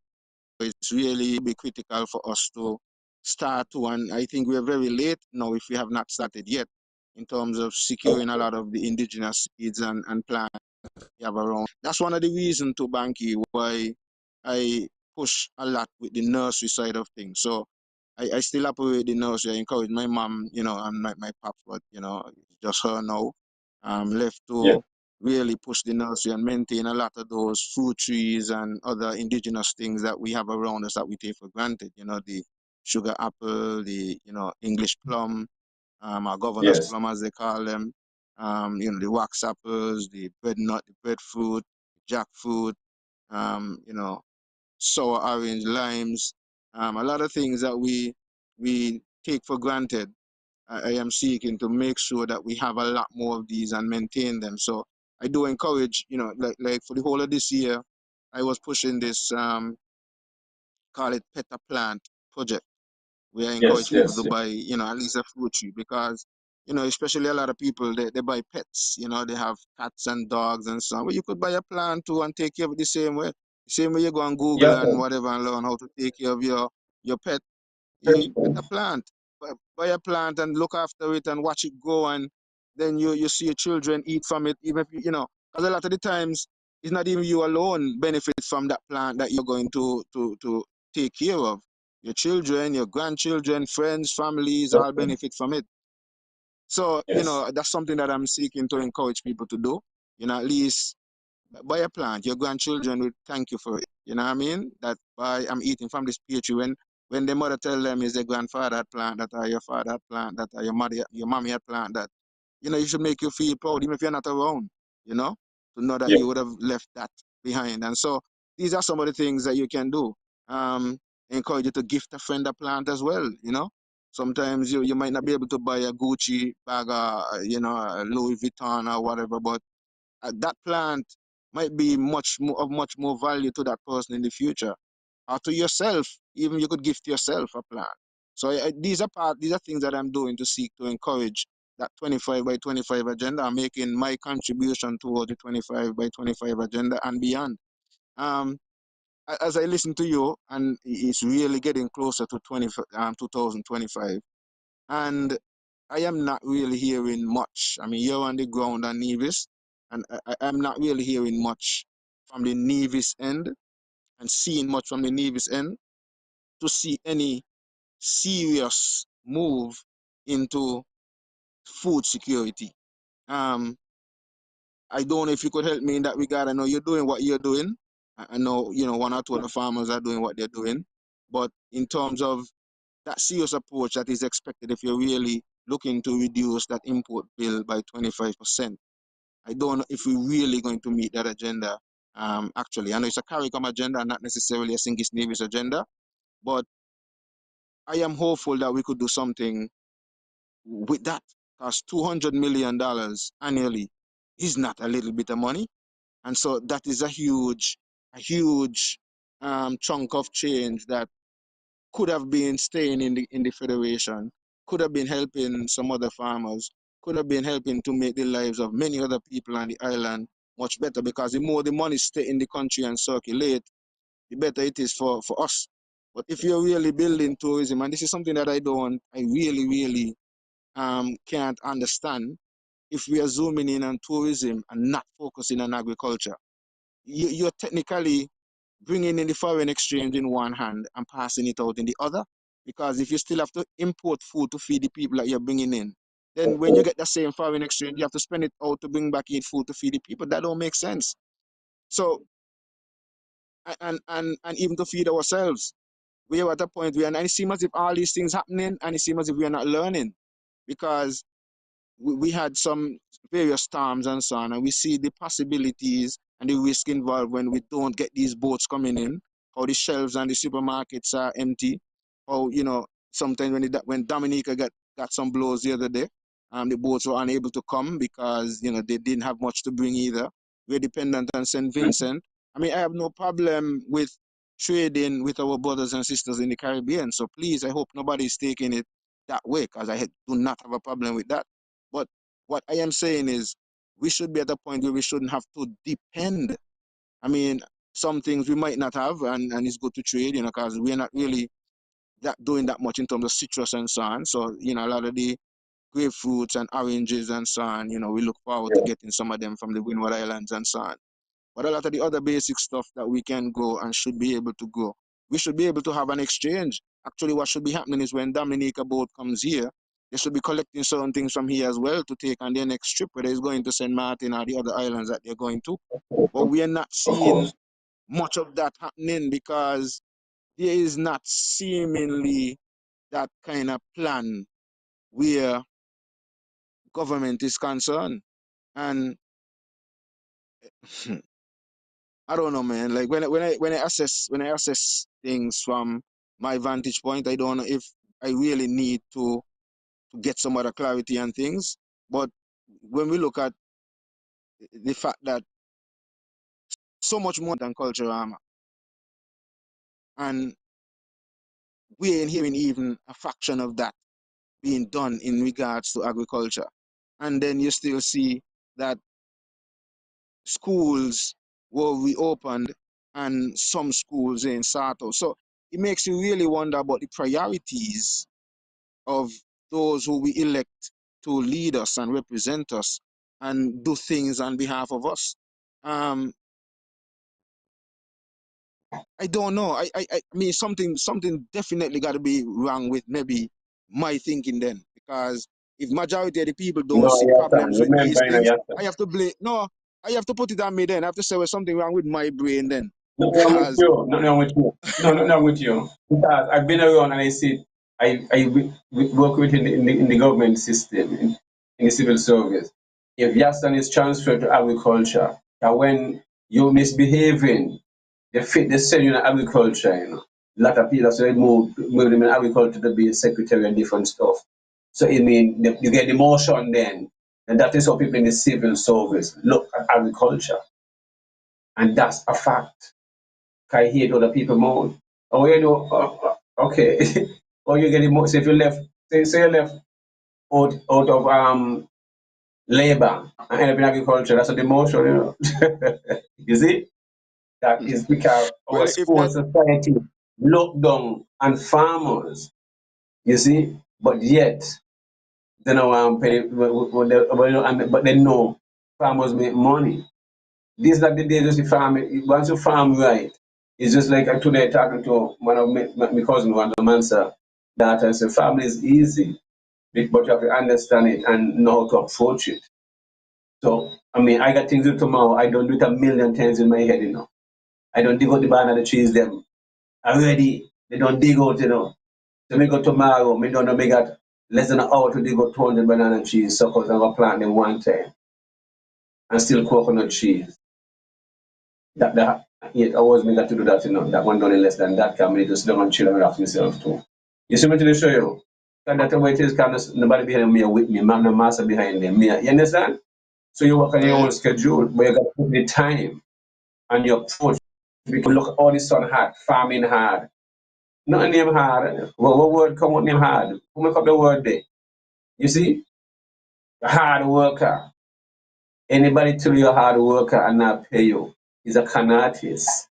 it's really be critical for us to start to, and I think we're very late now if we have not started yet in terms of securing a lot of the indigenous seeds and plants we have around. That's one of the reasons to Banky why I push a lot with the nursery side of things. So I still operate the nursery. I encourage my mom, and my pops, but just her now. Left Yeah, to really push the nursery and maintain a lot of those fruit trees and other indigenous things that we have around us that we take for granted. The sugar apple, the English plum, our governor's yes, plum as they call them, the wax apples, the bread nut, the breadfruit, jackfruit, sour orange, limes, a lot of things that we take for granted. I am seeking to make sure that we have a lot more of these and maintain them. So I do encourage, like for the whole of this year, I was pushing this call it Pet a Plant project where I yes, encourage people yes, to yes. buy, at least a fruit tree because, especially a lot of people, they buy pets, they have cats and dogs and so on. Well, you could buy a plant too and take care of it the same way. The same way you go on Google Yeah, and whatever and learn how to take care of your pet. You get a plant, buy a plant and look after it and watch it grow, and then you see your children eat from it, even if because a lot of the times it's not even you alone benefit from that plant that you're going to take care of. Your children, your grandchildren, friends, families all benefit from it. So yes, that's something that I'm seeking to encourage people to do. At least buy a plant. Your grandchildren will thank you for it. You know what I mean? That I'm eating from this pear tree. When the mother tell them is their grandfather had plant that, or your father had plant that, or your mommy had plant that, you should make you feel proud, even if you're not around, to know that yeah, you would have left that behind. And so these are some of the things that you can do. Encourage you to gift a friend a plant as well, Sometimes you might not be able to buy a Gucci bag, a Louis Vuitton or whatever, but that plant might be much more value to that person in the future, or to yourself. Even you could gift yourself a plant. So these are things that I'm doing to seek to encourage that 25 by 25 agenda. I'm making my contribution toward the 25 by 25 agenda and beyond. Um, as I listen to you, and it's really getting closer to 2025, and I am not really hearing much. I mean, you're on the ground on Nevis, and I'm not really hearing much from the Nevis end and seeing much from the Nevis end to see any serious move into food security. Um, I don't know if you could help me in that regard. I know you're doing what you're doing. I know, one or two of the farmers are doing what they're doing. But in terms of that serious approach that is expected if you're really looking to reduce that import bill by 25%. I don't know if we're really going to meet that agenda. Actually, I know it's a CARICOM agenda, not necessarily a Singis Nevis agenda, but I am hopeful that we could do something with that. Because $200 million annually is not a little bit of money. And so that is a huge chunk of change that could have been staying in the federation, could have been helping some other farmers, could have been helping to make the lives of many other people on the island much better, because the more the money stay in the country and circulate, the better it is for us. But if you're really building tourism, and this is something that I really can't understand, if we are zooming in on tourism and not focusing on agriculture, you're technically bringing in the foreign exchange in one hand and passing it out in the other. Because if you still have to import food to feed the people that you're bringing in, then when you get the same foreign exchange, you have to spend it out to bring back in food to feed the people. That don't make sense. So, and even to feed ourselves, we are at a point where, and it seems as if all these things happening, and it seems as if we are not learning, because we had some various storms and so on, and we see the possibilities and the risk involved when we don't get these boats coming in, how the shelves and the supermarkets are empty, how, sometimes when Dominica got some blows the other day, the boats were unable to come because, they didn't have much to bring either. We're dependent on St. Vincent. I mean, I have no problem with trading with our brothers and sisters in the Caribbean. So please, I hope nobody's taking it that way, because I do not have a problem with that. But what I am saying is, we should be at a point where we shouldn't have to depend. I mean, some things we might not have, and it's good to trade, because we're not really doing that much in terms of citrus and so on. So, a lot of the grapefruits and oranges and so on, we look forward to getting some of them from the Windward Islands and so on. But a lot of the other basic stuff that we can grow and should be able to grow, we should be able to have an exchange. Actually, what should be happening is, when Dominica boat comes here, they should be collecting certain things from here as well to take on their next trip, whether it's going to St. Martin or the other islands that they're going to. But we are not Of seeing course. much of that happening, because there is not seemingly that kind of plan where government is concerned. And I don't know, man. Like, when I assess things from my vantage point, I don't know if I really need to get some other clarity on things. But when we look at the fact that so much more than culture armor, and we ain't hearing even a fraction of that being done in regards to agriculture, and then you still see that schools were reopened and some schools in Sato. So it makes you really wonder about the priorities of those who we elect to lead us and represent us and do things on behalf of us. Um, I don't know. I mean, something definitely got to be wrong with maybe my thinking then, because if majority of the people don't No, see yes, sir. problems with these Remember, things, yes, sir. I have to blame. No, I have to put it on me then. I have to say, well, something wrong with my brain then, Nothing wrong with because you. Nothing wrong with you. No, nothing wrong with you. Because I've been around and I see, work with in the government system, in the civil service. If Yassan is transferred to agriculture, that when you're misbehaving, they send you in agriculture, A lot of people, so they move them in agriculture to be a secretary and different stuff. So I mean, you get the motion then, and that is how people in the civil service look at agriculture, and that's a fact. I hear other people more. Oh, okay. Or you get more. So if you left, say you left out of labor and end up in agriculture, that's a demotion. You see, that is because our well, if school that society look down on farmers. You see, but yet they know but they know farmers make money. These are the days of the farm. Once you farm right, it's just like today talking to one of my cousin, one of the Mansa daughter. I said, farming is easy, but you have to understand it and know how to approach it. So, I mean, I got things to do tomorrow. I don't do it a million times in my head. I don't dig out the banana trees, them already. They don't dig out. So, me go tomorrow, me don't know, me got less than an hour to dig out 200 banana trees, suppose I'm going to plant them one time, and still coconut trees. That 8 hours me got to do that, That one done in less than that can me just don't chill and relax myself too. You see me to the show you? And that's the way it is, because nobody behind me with me, man, no master behind them. Me, you understand? So you work on your own schedule, but you got to put the time and your approach. Because look, all this sun hard, farming hard. Nothing name hard. What word come with name hard? Who make up the word there? You see? Hard worker. Anybody tell you a hard worker and not pay you is a con artist.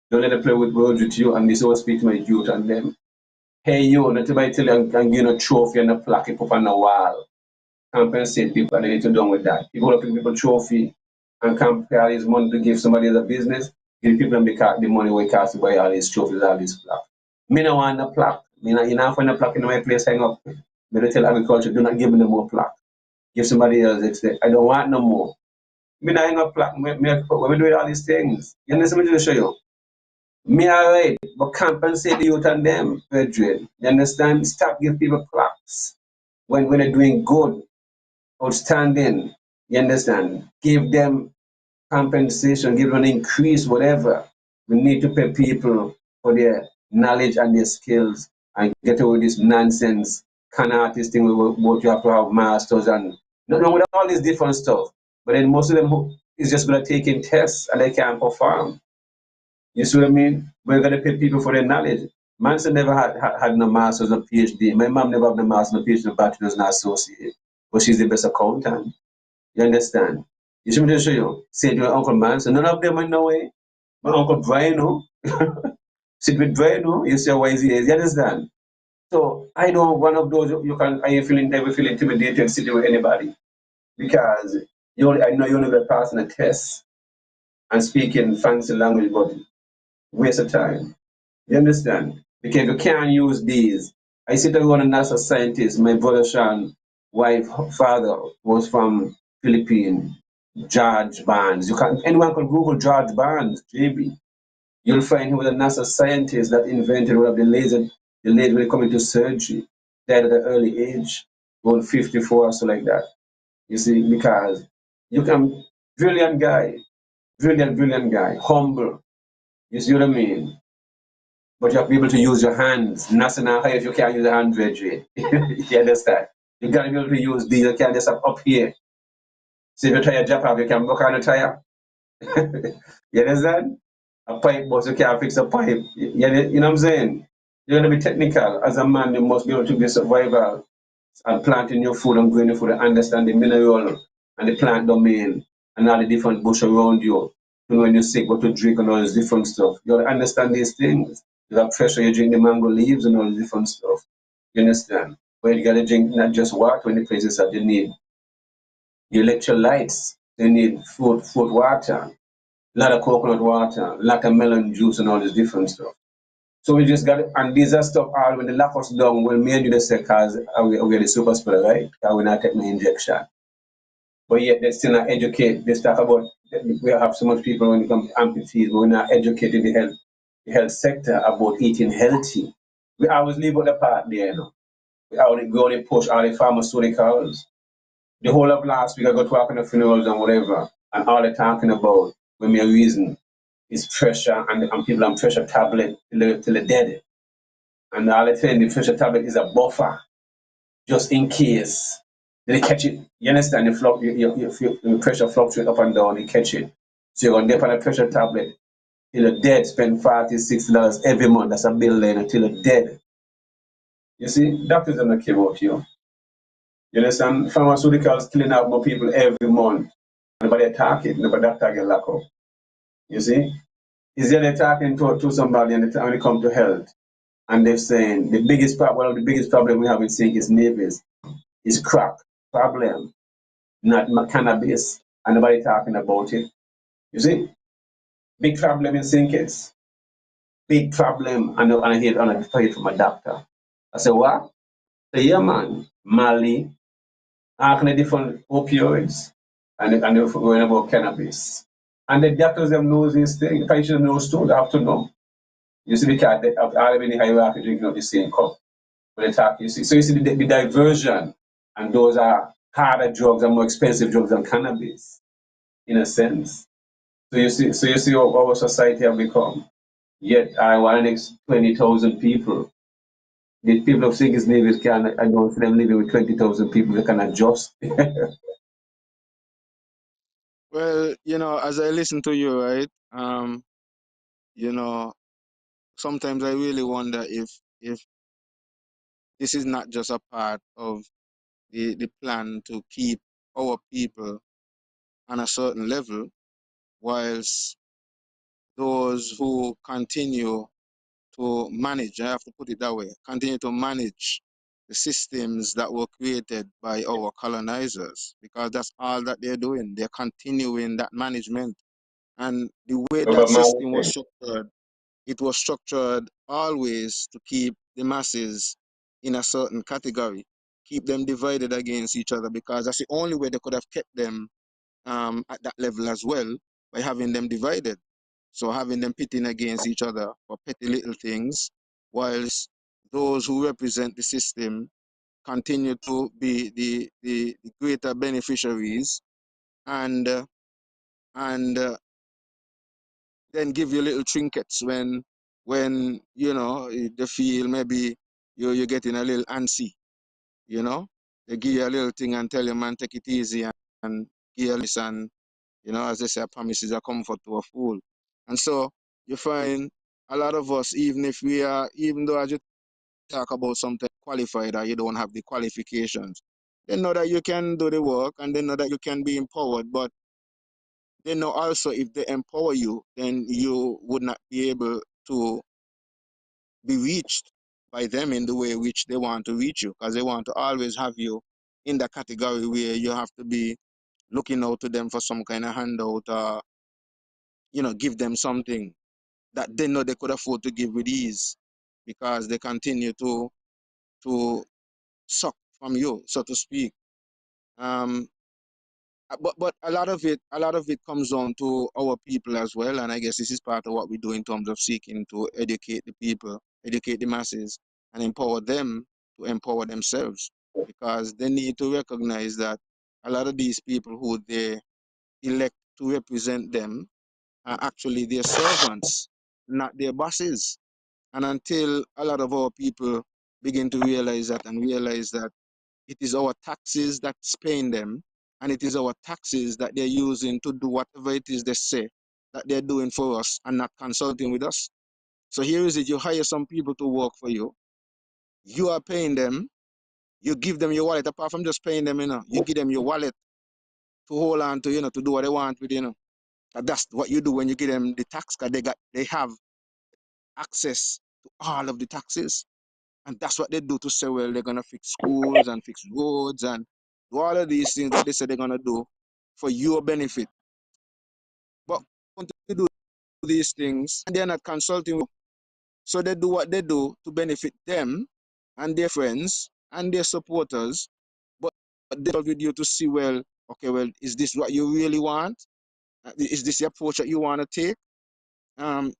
Don't let them play with words with you, and this always speak to my youth and them. Pay you, not everybody tell you and give you a trophy and a plaque you put on the wall. Compensate people and they need to done with that. People want to give people trophy and compare all this money to give somebody as a business, give people the money we cost to buy all these trophies, all these plaque. Me no want a plaque. Me not, you know, find a plaque in my place hang up. Me don't tell agriculture, do not give me no more plaque. Give somebody else instead. I don't want no more. Me not hang up plaque. When we do all these things, you understand me to show you? Me alright, but compensate the youth and them, brethren. You understand? Stop giving people plaques when they're doing good, outstanding. You understand? Give them compensation, give them an increase, whatever. We need to pay people for their knowledge and their skills and get away with this nonsense kind of artist thing what you have to have masters and no, with all this different stuff. But then most of them is just gonna take in tests and they can't perform. You see what I mean? We're gonna pay people for their knowledge. Manson never had no master's or PhD. My mom never had no master's or PhD, no bachelor's, no associate. But she's the best accountant. You understand? You should me to show you. Say to your Uncle Manson, none of them are no way. My Uncle Brian, no. Sit with Brian, no. You see how wise he is. You understand? So I know one of those you can I feeling never feel intimidated sitting with anybody. Because I know you're never passing a test and speaking fancy language, but waste of time. You understand? Because you can't use these. I sit around a NASA scientist. My brother Sean, wife, father was from Philippines. George Barnes. Anyone can Google George Barnes, JB. You'll find he was a NASA scientist that invented one of the laser when it comes to surgery. Died at an early age, about 54 or so like that. You see, because you can brilliant guy, humble. You see what I mean? But you have to be able to use your hands. Nothing if you can't use your hands, Reggie. You understand? You gotta be able to use these. You can't just up here. See if you try a job off, you can work on a tire. You understand? A pipe, but you can't fix a pipe. You know what I'm saying? You're gonna be technical. As a man, you must be able to be survival and planting your food and growing your food and understand the mineral and the plant domain and all the different bush around you. To know when you're sick, what to drink and all this different stuff. You gotta understand these things. You have pressure, you drink the mango leaves and all the different stuff. You understand? But you gotta drink not just water in the places that you need. Your electrolytes, you need food water, a lot of coconut water, a lot of melon juice and all this different stuff. So we just got it, and these are stuff all when they lock us down, when me and you just say, cause we're the super spreader, right? Because we're not taking the injection. But yet they still not educate. They talk about we have so much people when it comes to amputees, but we're not educating the health sector about eating healthy. We always leave out the part there, you know. We only push all the pharmaceuticals. The whole of last week I got talking to funerals and whatever, and all they're talking about when my reason is pressure and people on pressure tablet till they're dead. And all they're saying the pressure tablet is a buffer, just in case they catch it. You understand? Your pressure fluctuate up and down, they catch it. So you're gonna dip on a pressure tablet till you're dead, spend $40, $60 every month. That's a bill there until you're dead. You see, doctors don't care about you. You understand? Pharmaceuticals killing out more people every month. Nobody talking, nobody doctor get locked up. You see? Is there they talking to somebody and when it comes to health, and they're saying the biggest problem, one of the biggest problem we have in Sync is neighbors, is crack problem, not cannabis, and nobody talking about it. You see? Big problem in Sync is big problem, and I hear it from a doctor. I say, what? I say, yeah, man, Mali, acne different opioids, and they're going about cannabis. And the doctors them knows these things. The patient knows too, they have to know. You see, because they have all in the hierarchy drinking out the same cup. When they talk, you see. So you see the diversion, and those are harder drugs and more expensive drugs than cannabis, in a sense. So you see how our society have become. Yet I want next 20,000 people the people of St. Nevis can, I know for them living with 20,000 people, they can adjust. Well, as I listen to you, right, you know, sometimes I really wonder if this is not just a part of the plan to keep our people on a certain level, whilst those who continue to manage, I have to put it that way, continue to manage the systems that were created by our colonizers, because that's all that they're doing. They're continuing that management. And the way that system was structured, it was structured always to keep the masses in a certain category, keep them divided against each other, because that's the only way they could have kept them at that level as well, by having them divided. So having them pitting against each other for petty little things, whilst those who represent the system continue to be the greater beneficiaries, and and then give you little trinkets when they feel maybe you're getting a little antsy, you know. They give you a little thing and tell you, man, take it easy, and give you this, and as they say, a promise is a comfort to a fool. And so you find a lot of us, even though as you talk about something qualified, or you don't have the qualifications, they know that you can do the work, and they know that you can be empowered, but they know also if they empower you, then you would not be able to be reached by them in the way which they want to reach you, because they want to always have you in the category where you have to be looking out to them for some kind of handout, or give them something that they know they could afford to give with ease, because they continue to suck from you, so to speak. Um, but a lot of it comes down to our people as well, and I guess this is part of what we do in terms of seeking to educate the people, educate the masses, and empower them to empower themselves, because they need to recognize that a lot of these people who they elect to represent them are actually their servants, not their bosses. And until a lot of our people begin to realize that, and realize that it is our taxes that's paying them, and it is our taxes that they're using to do whatever it is they say that they're doing for us, and not consulting with us. So here is it: you hire some people to work for you, you are paying them, you give them your wallet. Apart from just paying them, you give them your wallet to hold on to, to do what they want with. And that's what you do when you give them the tax, because they have access to all of the taxes. And that's what they do to say, well, they're going to fix schools and fix roads and do all of these things that they say they're going to do for your benefit. But when they do these things, and they're not consulting you, so they do what they do to benefit them and their friends and their supporters. But they consult with you to see, well, okay, well, is this what you really want? Is this the approach that you want to take? Um,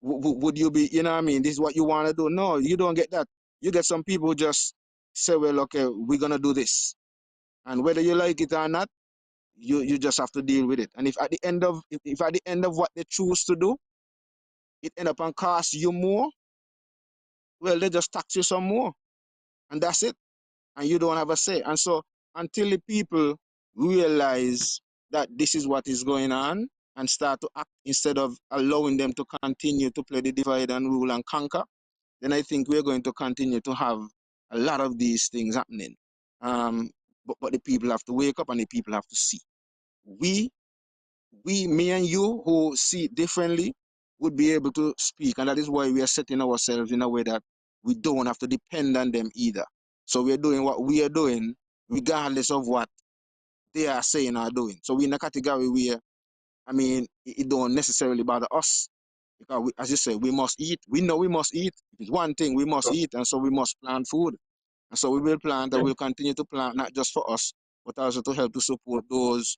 would you be, what I mean, this is what you want to do? No, you don't get that. You get some people who just say, well, okay, we're going to do this. And whether you like it or not, you just have to deal with it. And if at the end of what they choose to do, it end up and cost you more, well, they just tax you some more. And that's it. And you don't have a say. And so until the people realize that this is what is going on, and start to act instead of allowing them to continue to play the divide and rule and conquer, then I think we're going to continue to have a lot of these things happening. But the people have to wake up, and the people have to see. We, me and you who see it differently would be able to speak. And that is why we are setting ourselves in a way that we don't have to depend on them either. So we're doing what we are doing regardless of what they are saying or doing. So we're in a category where, I mean, it don't necessarily bother us, because as you say, we must eat. We know we must eat. If it's one thing, we must eat, and so we must plant food. And so we will plant, and we'll continue to plant, not just for us, but also to help to support those,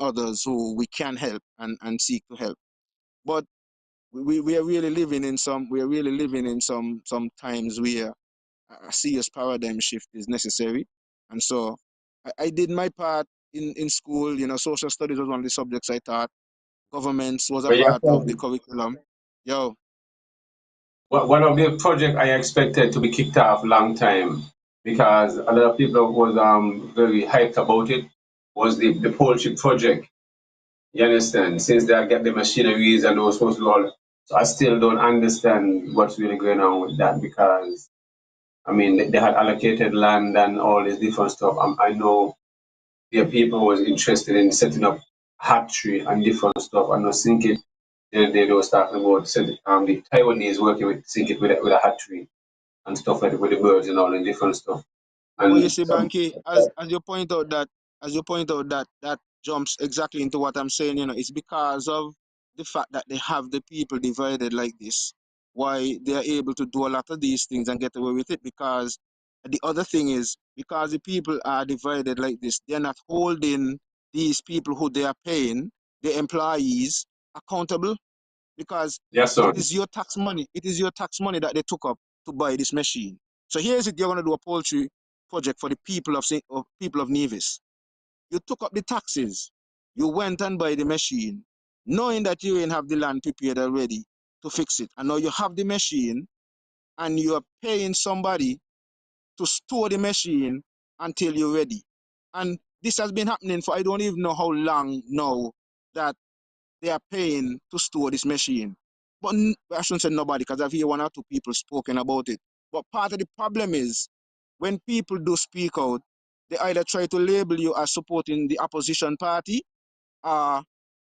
others who we can help, and seek to help. But we are really living in some times where a serious paradigm shift is necessary. And so I did my part in school. Social studies was one of the subjects I taught. Governments was a But yeah, part of the curriculum. Yo, one of the project I expected to be kicked off long time because a lot of people was very hyped about it was the poultry project. You understand? Since they get the machineries and those sorts of all, so I still don't understand what's really going on with that because I mean they had allocated land and all this different stuff. I know the people was interested in setting up hatchery and different stuff. I know Sink it they was talking about the Taiwanese working with Sink it with a hatchery and stuff like that, with the birds and all and different stuff. But you And see, some Banky, as you point out that that jumps exactly into what I'm saying. It's because of the fact that they have the people divided like this. Why they are able to do a lot of these things and get away with it. Because the other thing is because the people are divided like this, they're not holding these people who they are paying, the employees, accountable. Because yes, it son. is your tax money. It is your tax money that they took up to buy this machine. So here's it: you're going to do a poultry project for the people of Nevis. You took up the taxes. You went and buy the machine, knowing that you ain't have the land prepared already to fix it. And now you have the machine, and you are paying somebody to store the machine until you're ready. And this has been happening for I don't even know how long now that they are paying to store this machine. But I shouldn't say nobody because I've heard one or two people spoken about it. But part of the problem is when people do speak out, they either try to label you as supporting the opposition party or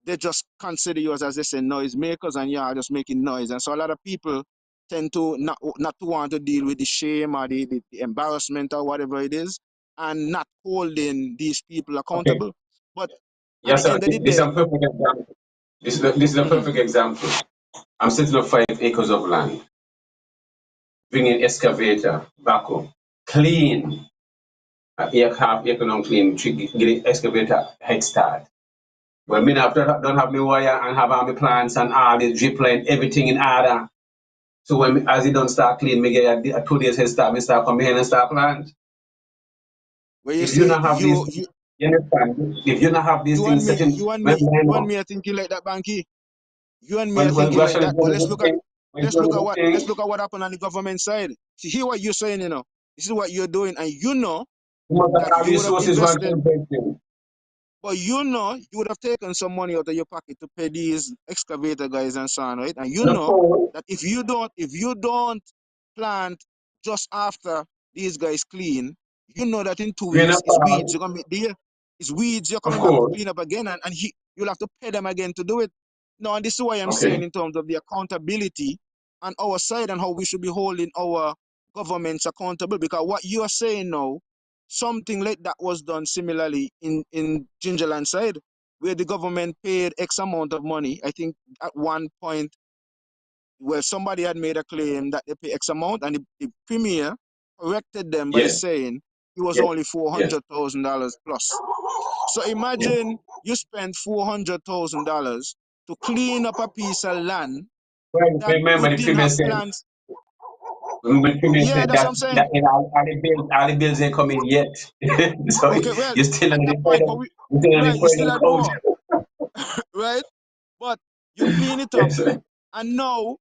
they just consider you as they say noise makers and you are just making noise. And so a lot of people tend to not to want to deal with the shame or the embarrassment or whatever it is and not holding these people Okay. accountable. But at Yes, the sir. end of the This is day, a perfect example. This is a mm-hmm. perfect example. I'm sitting on 5 acres of land, bringing excavator, backhoe, clean, half acre non clean, get the excavator head start. Well, me now don't have me wire and have all my plants and all the drip line, everything in order. So as it don't start clean, me get a 2 days head start, me start come here and start plant. Where you If you say not have these, you understand? If you not have these you and things me, setting, when you and know, me are thinking like that, Banky. You and me are when thinking we like actually that. But do the thing, when you do the let's thing, look at what happened on the government side. See, hear what you're saying, This is what you're doing, and you know you must that have you would have resources one invested, thing. but you would have taken some money out of your pocket to pay these excavator guys and so on, right? And you know No, that if you don't plant just after these guys clean, you know that in 2 weeks green it's weeds farm, you're gonna be there. It's weeds you're of coming back to course. clean up again, and you'll have to pay them again to do it. No, and this is why I'm saying Okay. in terms of the accountability on our side and how we should be holding our governments accountable. Because what you are saying now, something like that was done similarly in Gingerland side, where the government paid X amount of money. I think at one point where somebody had made a claim that they pay X amount, and the premier corrected them by Yes, saying it was yes, only yes. $400,000 plus. So imagine you spend $400,000 to clean up a piece of land Well, that you remember the didn't premier have said, plans. remember the premier Yeah, said that's what that I'm saying. all the bills ain't coming yet. So Okay, well, you're still at under that the point, point you're still under right, the you point still of had code. more, right? But you clean it up, Yes, sir. and now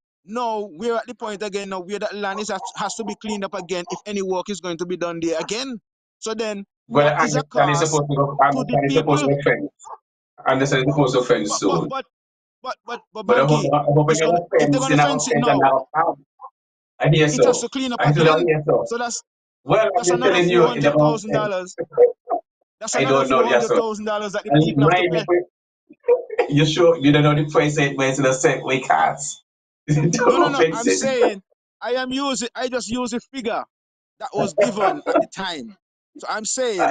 we're at the point again now where that land has to be cleaned up again if any work is going to be done there again. So then, Well, that I is a understand it's cost supposed to go, I to the understand it's supposed people. to offend. I understand it's supposed to offend But but soon. but but But Banky, I hope when it's you gonna if they're offense, gonna you're not fence it offense and now, not offense. I hear it has so. to clean up I told again. you, I hear so. So that's Well, I'm that's just another telling you, four it hundred never thousand offense. dollars. That's I another don't know, four yes, hundred sir. thousand dollars that the And people have to mind pay. you sure you don't know the price it went to the set way cards. No, Don't no. offense I'm it. saying I just use a figure that was given at the time. So I'm I saying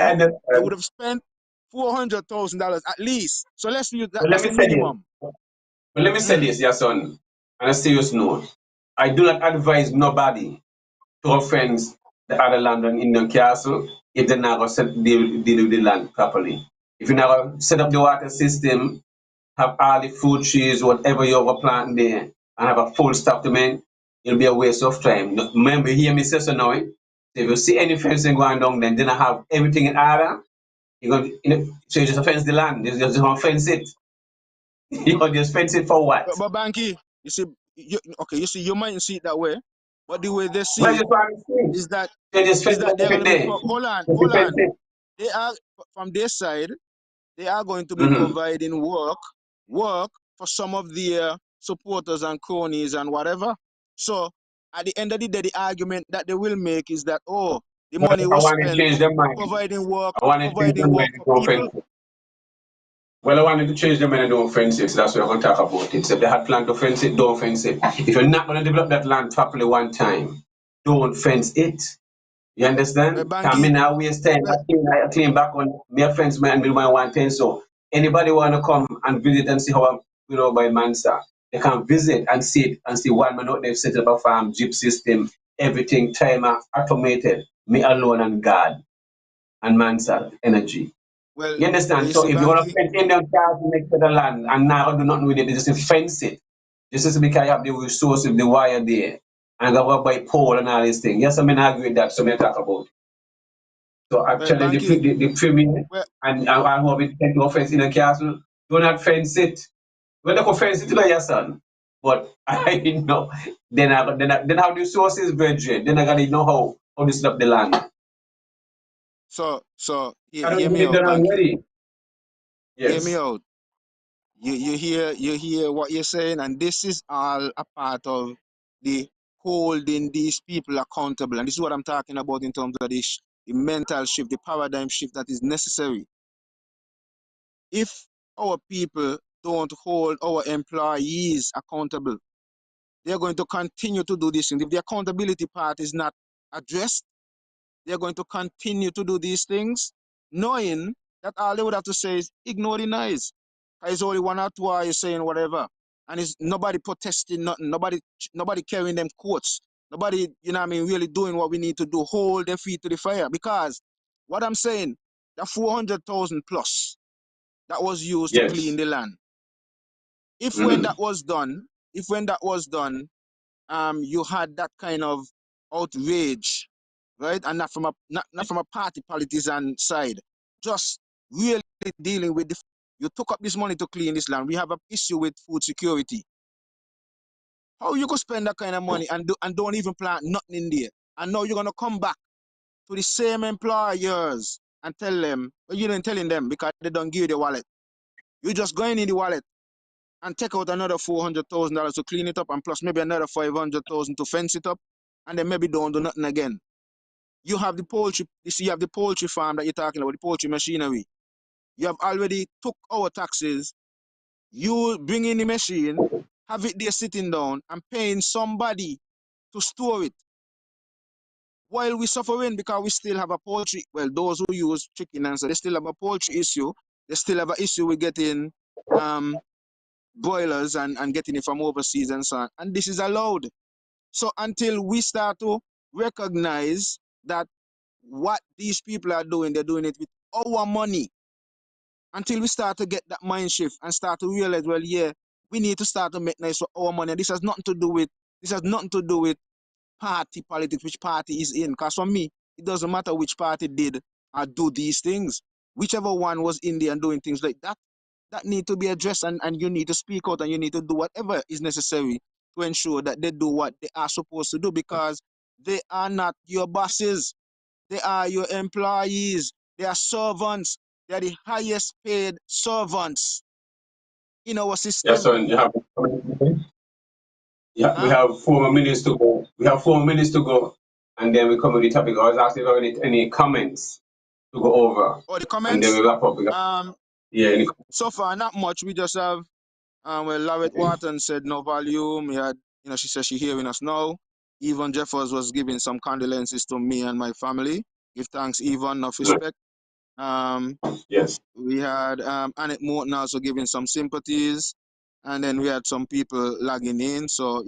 they would understand. have spent $400,000 at least. So let's use that. But let That's me the say this. minimum. But let me say Mm. this, yes, on a serious note. I do not advise nobody to offense the other land on Indian Castle if they're not going to deal with the land properly. If you're not going to set up the water system, have all the fruit trees, whatever you have plant there, and have a full stop to man, it'll be a waste of time. Remember, hear me say so now. If you see any fencing going down, then I have everything in order. You're going to, so you just fence the land. You just want to fence it. You just fence it for what? But Banky, you see, okay, you see, you might see it that way, but the way they Well, see it just what I'm saying. is that They just fence up they're going every to be day. hold on. Defensive. They are from their side. They are going to be Mm-hmm. providing work for some of their supporters and cronies and whatever. So at the end of the day, the argument that they will make is that, oh, the But money I was want to spent change their mind. I want to change their providing mind work and for do people. offensive. Well, I wanted to change their mind and do offensive, so that's what we're going to talk about it. So if they had planned to fence it, don't fence it. If you're not going to develop that land properly one time, don't fence it. You Well, understand? I Banky, mean, I waste time. well, I clean back on my fence man and my one thing. So anybody want to come and visit and see how I'm, by Mansa, they can visit and see it and see one man out there set up a farm, jeep system, everything, timer, automated, me alone and God and Mansa energy. well, You understand? you So see, if you want to Banky, spend Indian cars next to the land and now do nothing with it, they just fence it. This is because you have the resource of the wire there. And go up by pole and all these things. Yes, I mean, I agree with that. So, I talk about it. So well, actually, Banky, the premier well, and who have it to offense in the castle, do not fence it. When they go fence it to your son. But I know, then how the sources, brethren, then I gotta know how to set up the land. so I hear don't me get out, done Banky. already. Hear me Yes. out. You hear what you're saying, and this is all a part of the holding these people accountable. And this is what I'm talking about in terms of the mental shift, the paradigm shift that is necessary. If our people don't hold our employees accountable, they're going to continue to do this thing. If the accountability part is not addressed, they're going to continue to do these things, knowing that all they would have to say is ignore the noise. It's only one or two are you saying whatever. And it's nobody protesting nothing, nobody carrying them quotes, nobody, really doing what we need to do, hold their feet to the fire. Because what I'm saying, the 400,000 plus that was used to clean Yes. the land. If when Mm-hmm. that was done, if when that was done, you had that kind of outrage, right? And not from a party politician side, just really dealing with you took up this money to clean this land. We have an issue with food security. How you could spend that kind of money and don't even plant nothing in there? And now you're gonna come back to the same employers and tell them, but you didn't telling them because they don't give you the wallet. You just going in the wallet and take out another $400,000 to clean it up, and plus maybe another 500,000 to fence it up, and then maybe don't do nothing again. You have the poultry. You see, you have the poultry farm that you're talking about, the poultry machinery. You have already took our taxes. You bring in the machine, have it there sitting down, and paying somebody to store it while we're suffering because we still have a poultry. Well, those who use chicken and so they still have a poultry issue. They still have an issue with getting um broilers and getting it from overseas and so on. And this is allowed. So until we start to recognize that what these people are doing, they're doing it with our money. Until we start to get that mind shift and start to realize, well, yeah, we need to start to make nice with our money. This has nothing to do with party politics, which party is in. Because for me, it doesn't matter which party did or do these things. Whichever one was in there and doing things like that, that need to be addressed, and you need to speak out and you need to do whatever is necessary to ensure that they do what they are supposed to do, because they are not your bosses. They are your employees. They are servants. They are the highest paid servants in our Yes, system. so you have. Yeah, we Huh? have 4 minutes to go. We have 4 minutes to go, and then we come with the topic. I was asking if you have any comments to go over, Or the and then we comments? wrap up. Um, Yeah, so far not much. We just have well, Larry Wharton said no volume. We had, she said she hearing us now. Yvonne Jeffers was giving some condolences to me and my family. Give thanks, Yvonne, enough respect. Um, yes, we had Annette Morton also giving some sympathies. And then we had some people logging in. So,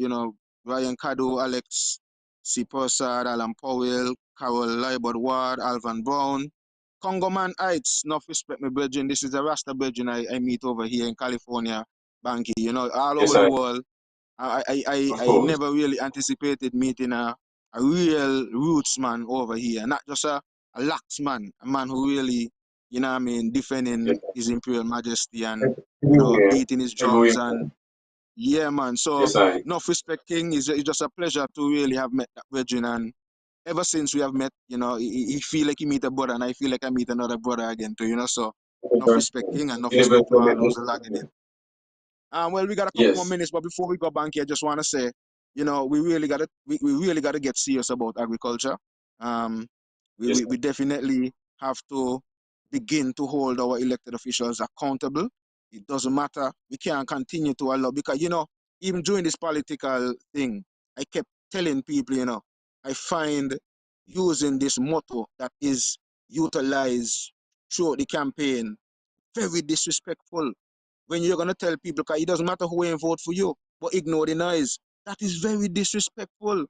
Ryan Cadu, Alex C. Persad, Alan Powell, Carol Libert Ward, Alvan Brown. Congoman Heights, enough respect, my brethren. This is a Rasta brethren I meet over here in California, Banky. All yes, over the world. I of course, never really anticipated meeting a real roots man over here, not just a lax man, a man who really, defending yes. his imperial majesty and, Everywhere, beating his drums everywhere. and Yeah, man. So, Yes, I. enough respect, King. It's just a pleasure to really have met that virgin. And ever since we have met, he feel like he meet a brother, and I feel like I meet another brother again too. So enough respect, King, and enough respect to Universal all those message. who logging in. Well, we got a couple more Yes. minutes, but before we go back here, I just want to say, we really gotta get serious about agriculture. Um, Yes. we definitely have to begin to hold our elected officials accountable. It doesn't matter. We can't continue to allow because even during this political thing, I kept telling people, I find using this motto that is utilized throughout the campaign very disrespectful when you're gonna tell people, cause it doesn't matter who ain't vote for you, but ignore the noise. That is very disrespectful.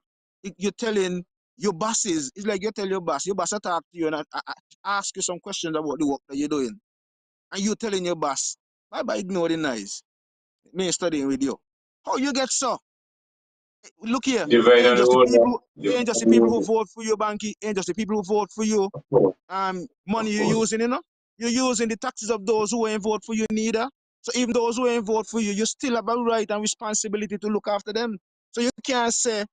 You're telling your bosses, it's like you tell your boss attack to you and ask you some questions about the work that you're doing. And you're telling your boss, bye ignore the noise. Me studying with you. How you get so? Look here, Divide and rule. it ain't just the people who vote for you, Banky, ain't just the people who vote for you Of course. money Of you're course. using, You're using the taxes of those who ain't vote for you neither. So even those who ain't vote for you, you still have a right and responsibility to look after them. So you can't say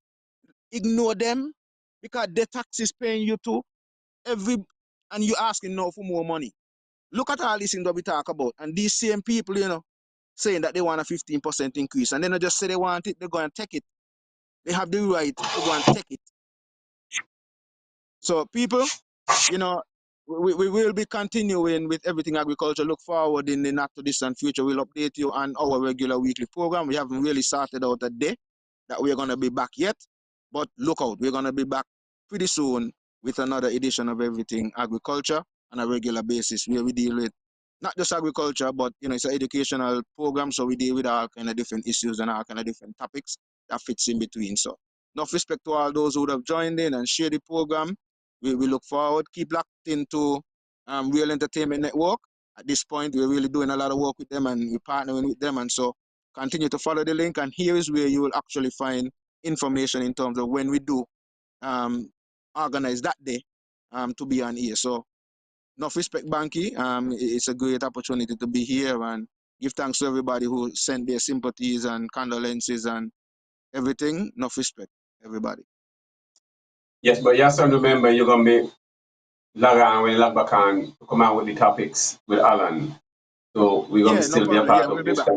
ignore them because their taxes paying you too. Every and you asking now for more money. Look at all these things that we talk about. And these same people, saying that they want a 15% increase. And then they just say they want it, they're going to take it. They have the right to go and take it. So people, you know, we will be continuing with everything agriculture. Look forward in the not too distant future. We'll update you on our regular weekly program. We haven't really started out a day that we're going to be back yet, but look out. We're going to be back pretty soon with another edition of Everything Agriculture on a regular basis where we deal with not just agriculture, but it's an educational program, so we deal with all kind of different issues and all kind of different topics that fits in between. So, enough respect to all those who have joined in and share the program. We look forward, keep locked into Real Entertainment Network. At this point, we're really doing a lot of work with them and we're partnering with them. And so continue to follow the link. And here is where you will actually find information in terms of when we do um, organize that day to be on here. So enough respect, Banky. It's a great opportunity to be here and give thanks to everybody who sent their sympathies and condolences and everything. Enough respect, everybody. Yes, but you have to remember you're gonna be log on when you log back on to come out with the topics with Alan. So we're gonna Yeah, no still be a problem. Yeah, part we'll of be this. back.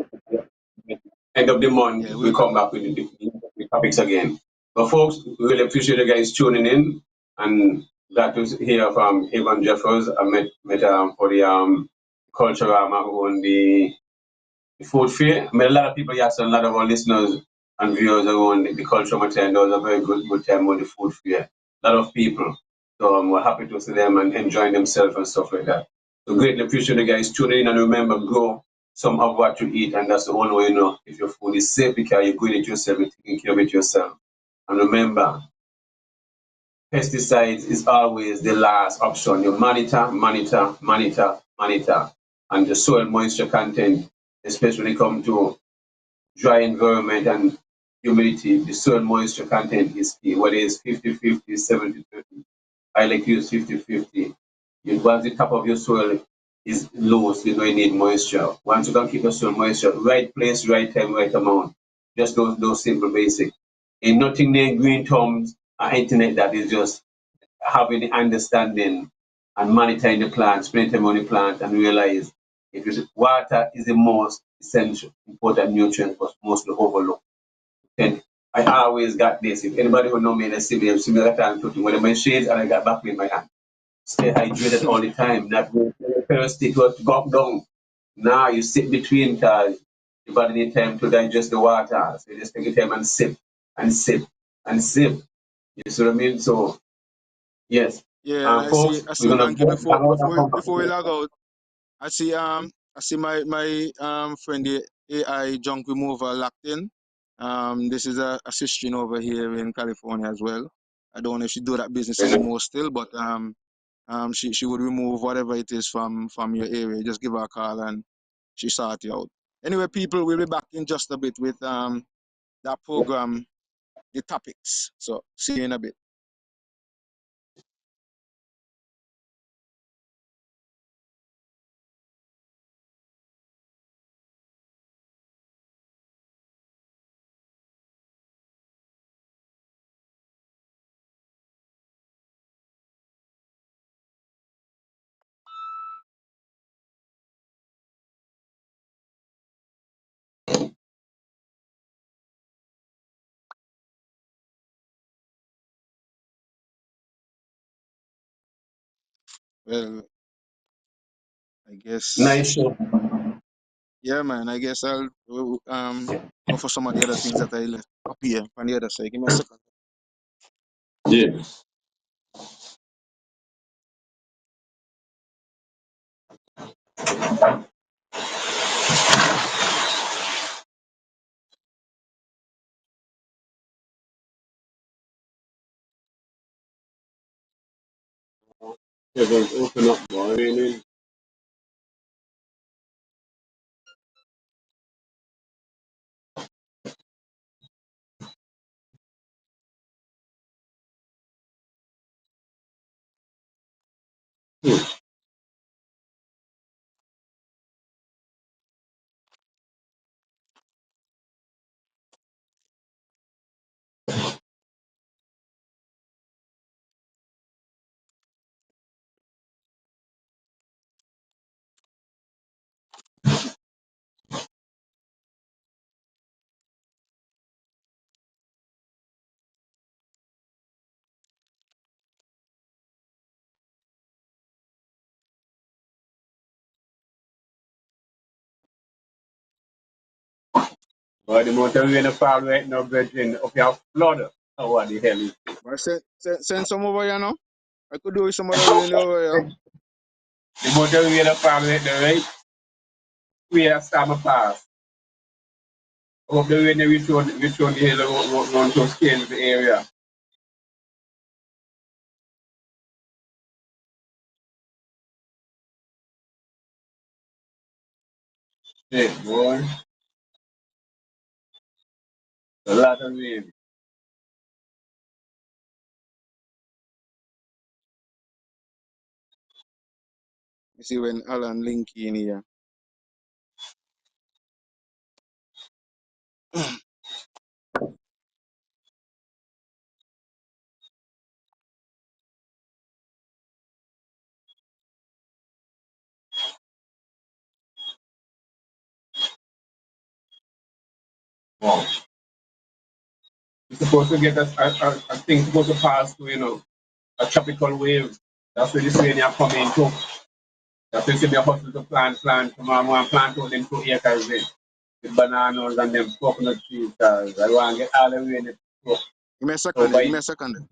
End of the month, Yeah, we we'll be come back with the topics again. But folks, we really appreciate you guys tuning in and glad to hear from Evan Jeffers. I met for the culture on the food fair. I mean, a lot of people, yes, a lot of our listeners and viewers around the culture material. There was a very good time on the food fair. A lot of people. So we're happy to see them and enjoying themselves and stuff like that. So greatly appreciate you guys tuning in and remember, grow some of what you eat. And that's the only way you know if your food is safe because you're good at yourself, you're taking care of it yourself. And remember, pesticides is always the last option. You monitor. And the soil moisture content, especially when it comes to dry environment and humidity, the soil moisture content is key. Whether it's 50-50, 70-30. I like to use 50-50. Once the top of your soil is low, so you know you need moisture. Once you can keep the soil moisture, right place, right time, right amount. Just those simple basic. And nothing near green thumbs or anything like that is just having the understanding and monitoring the plant, spending time on the plant and realize it is water is the most essential, important nutrient but mostly overlooked. And I always got this. If anybody who know me, they see me, similar time to when I'm in shades and I got back in my hand. Stay hydrated all the time, not thirsty to go down. Now you sit between cars, your body need time to digest the water. So you just take your time and sip and sip and sip. You see what I mean? So yes. Yeah, and Folks, I we're see gonna Banky go before hang out and come back before we again. log out. I see my friend the AI junk remover locked in. This is a sister over here in California as well. I don't know if she do that business anymore still, but she would remove whatever it is from your area. Just give her a call and she sort you out. Anyway, people, we'll be back in just a bit with that program, the topics. So see you in a bit. Well, I guess. Nice show. Yeah, man. I guess I'll go for some of the other things that I left up here on the other side. Give me a second. Yeah. Everyone's open up, boy. Really. But the motor we in the far right now, brethren, up your flood. Oh, what the hell is it? But send some over here now. I could do with some other rain over here. The motor we in the far right now, right? We are summer pass. Up the way we show the hill run to scale the area. Yeah, boy. A lot of rain. You see when Alan link in here. Wow. You're supposed to get a thing supposed to pass through, a tropical wave. That's where this rain are coming to. That's why they hustle to plant. Tomorrow, I want to plant out them 2 acres there. With bananas and them coconut trees. Cause I want to get all the rain. Give me a So second there. Give by me a second there.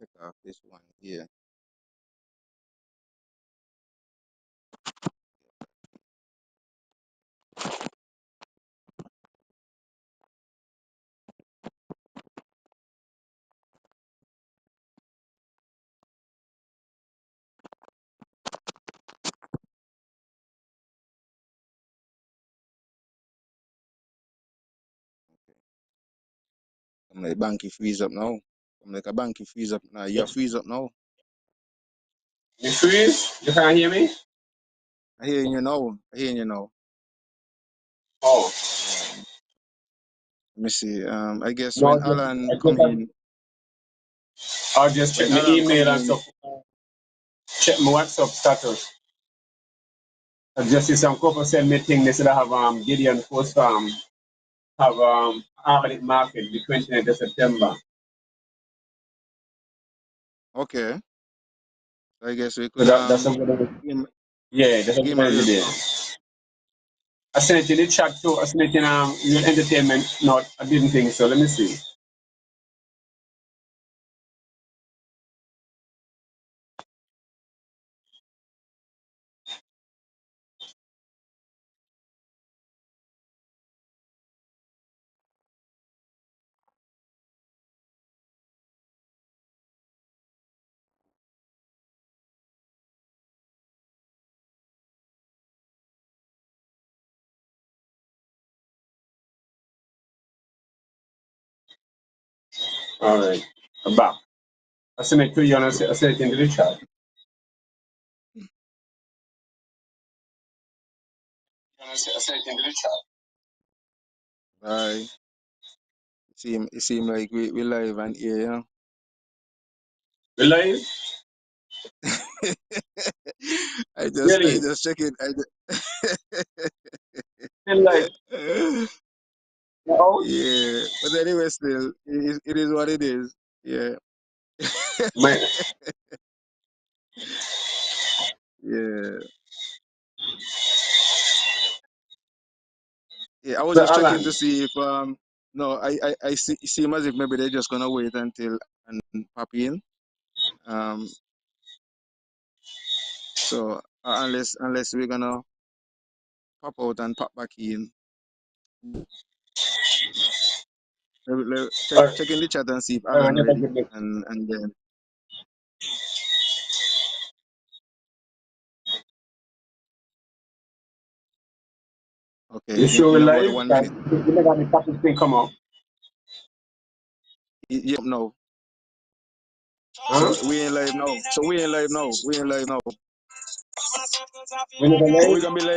Take off this one here. I'm like banky freeze up now. I'm like a banky freeze up now. You freeze up now. you freeze, you can't hear me? I hear you now. I hear you now. Oh. Let me see. I guess No, when Alan come in, I'll just check when my Alan come email and in, stuff. Check my WhatsApp status. I just see some couple send me thing. They said I have Gideon post have Harvard market the 29th of September. okay. I guess we So could that's a good yeah, that's a give good him a look idea. now. I sent it in the chat too. I sent it in your entertainment note. I didn't think so. Let me see. All right. I'm back. I send it to you and I say it into the chat. I say it into the chat. Bye. It seem like we live and here, you know. We live? I Really? just check it. Still live? No? Yeah, but anyway, still, it is what it is. Yeah, Man. yeah, yeah. I was So just checking Alan, to see if no, I see it seem as if maybe they're just gonna wait until and pop in. Um, so unless we're gonna pop out and pop back in, or, check in the chat and see if I Alan never ready, get it. and then okay, You sure we in about live? 1 minute. You never have the topic thing come up. Yeah, no. Huh? So we ain't live now. So we ain't live now. We ain't live now. We never But we live? gonna be live.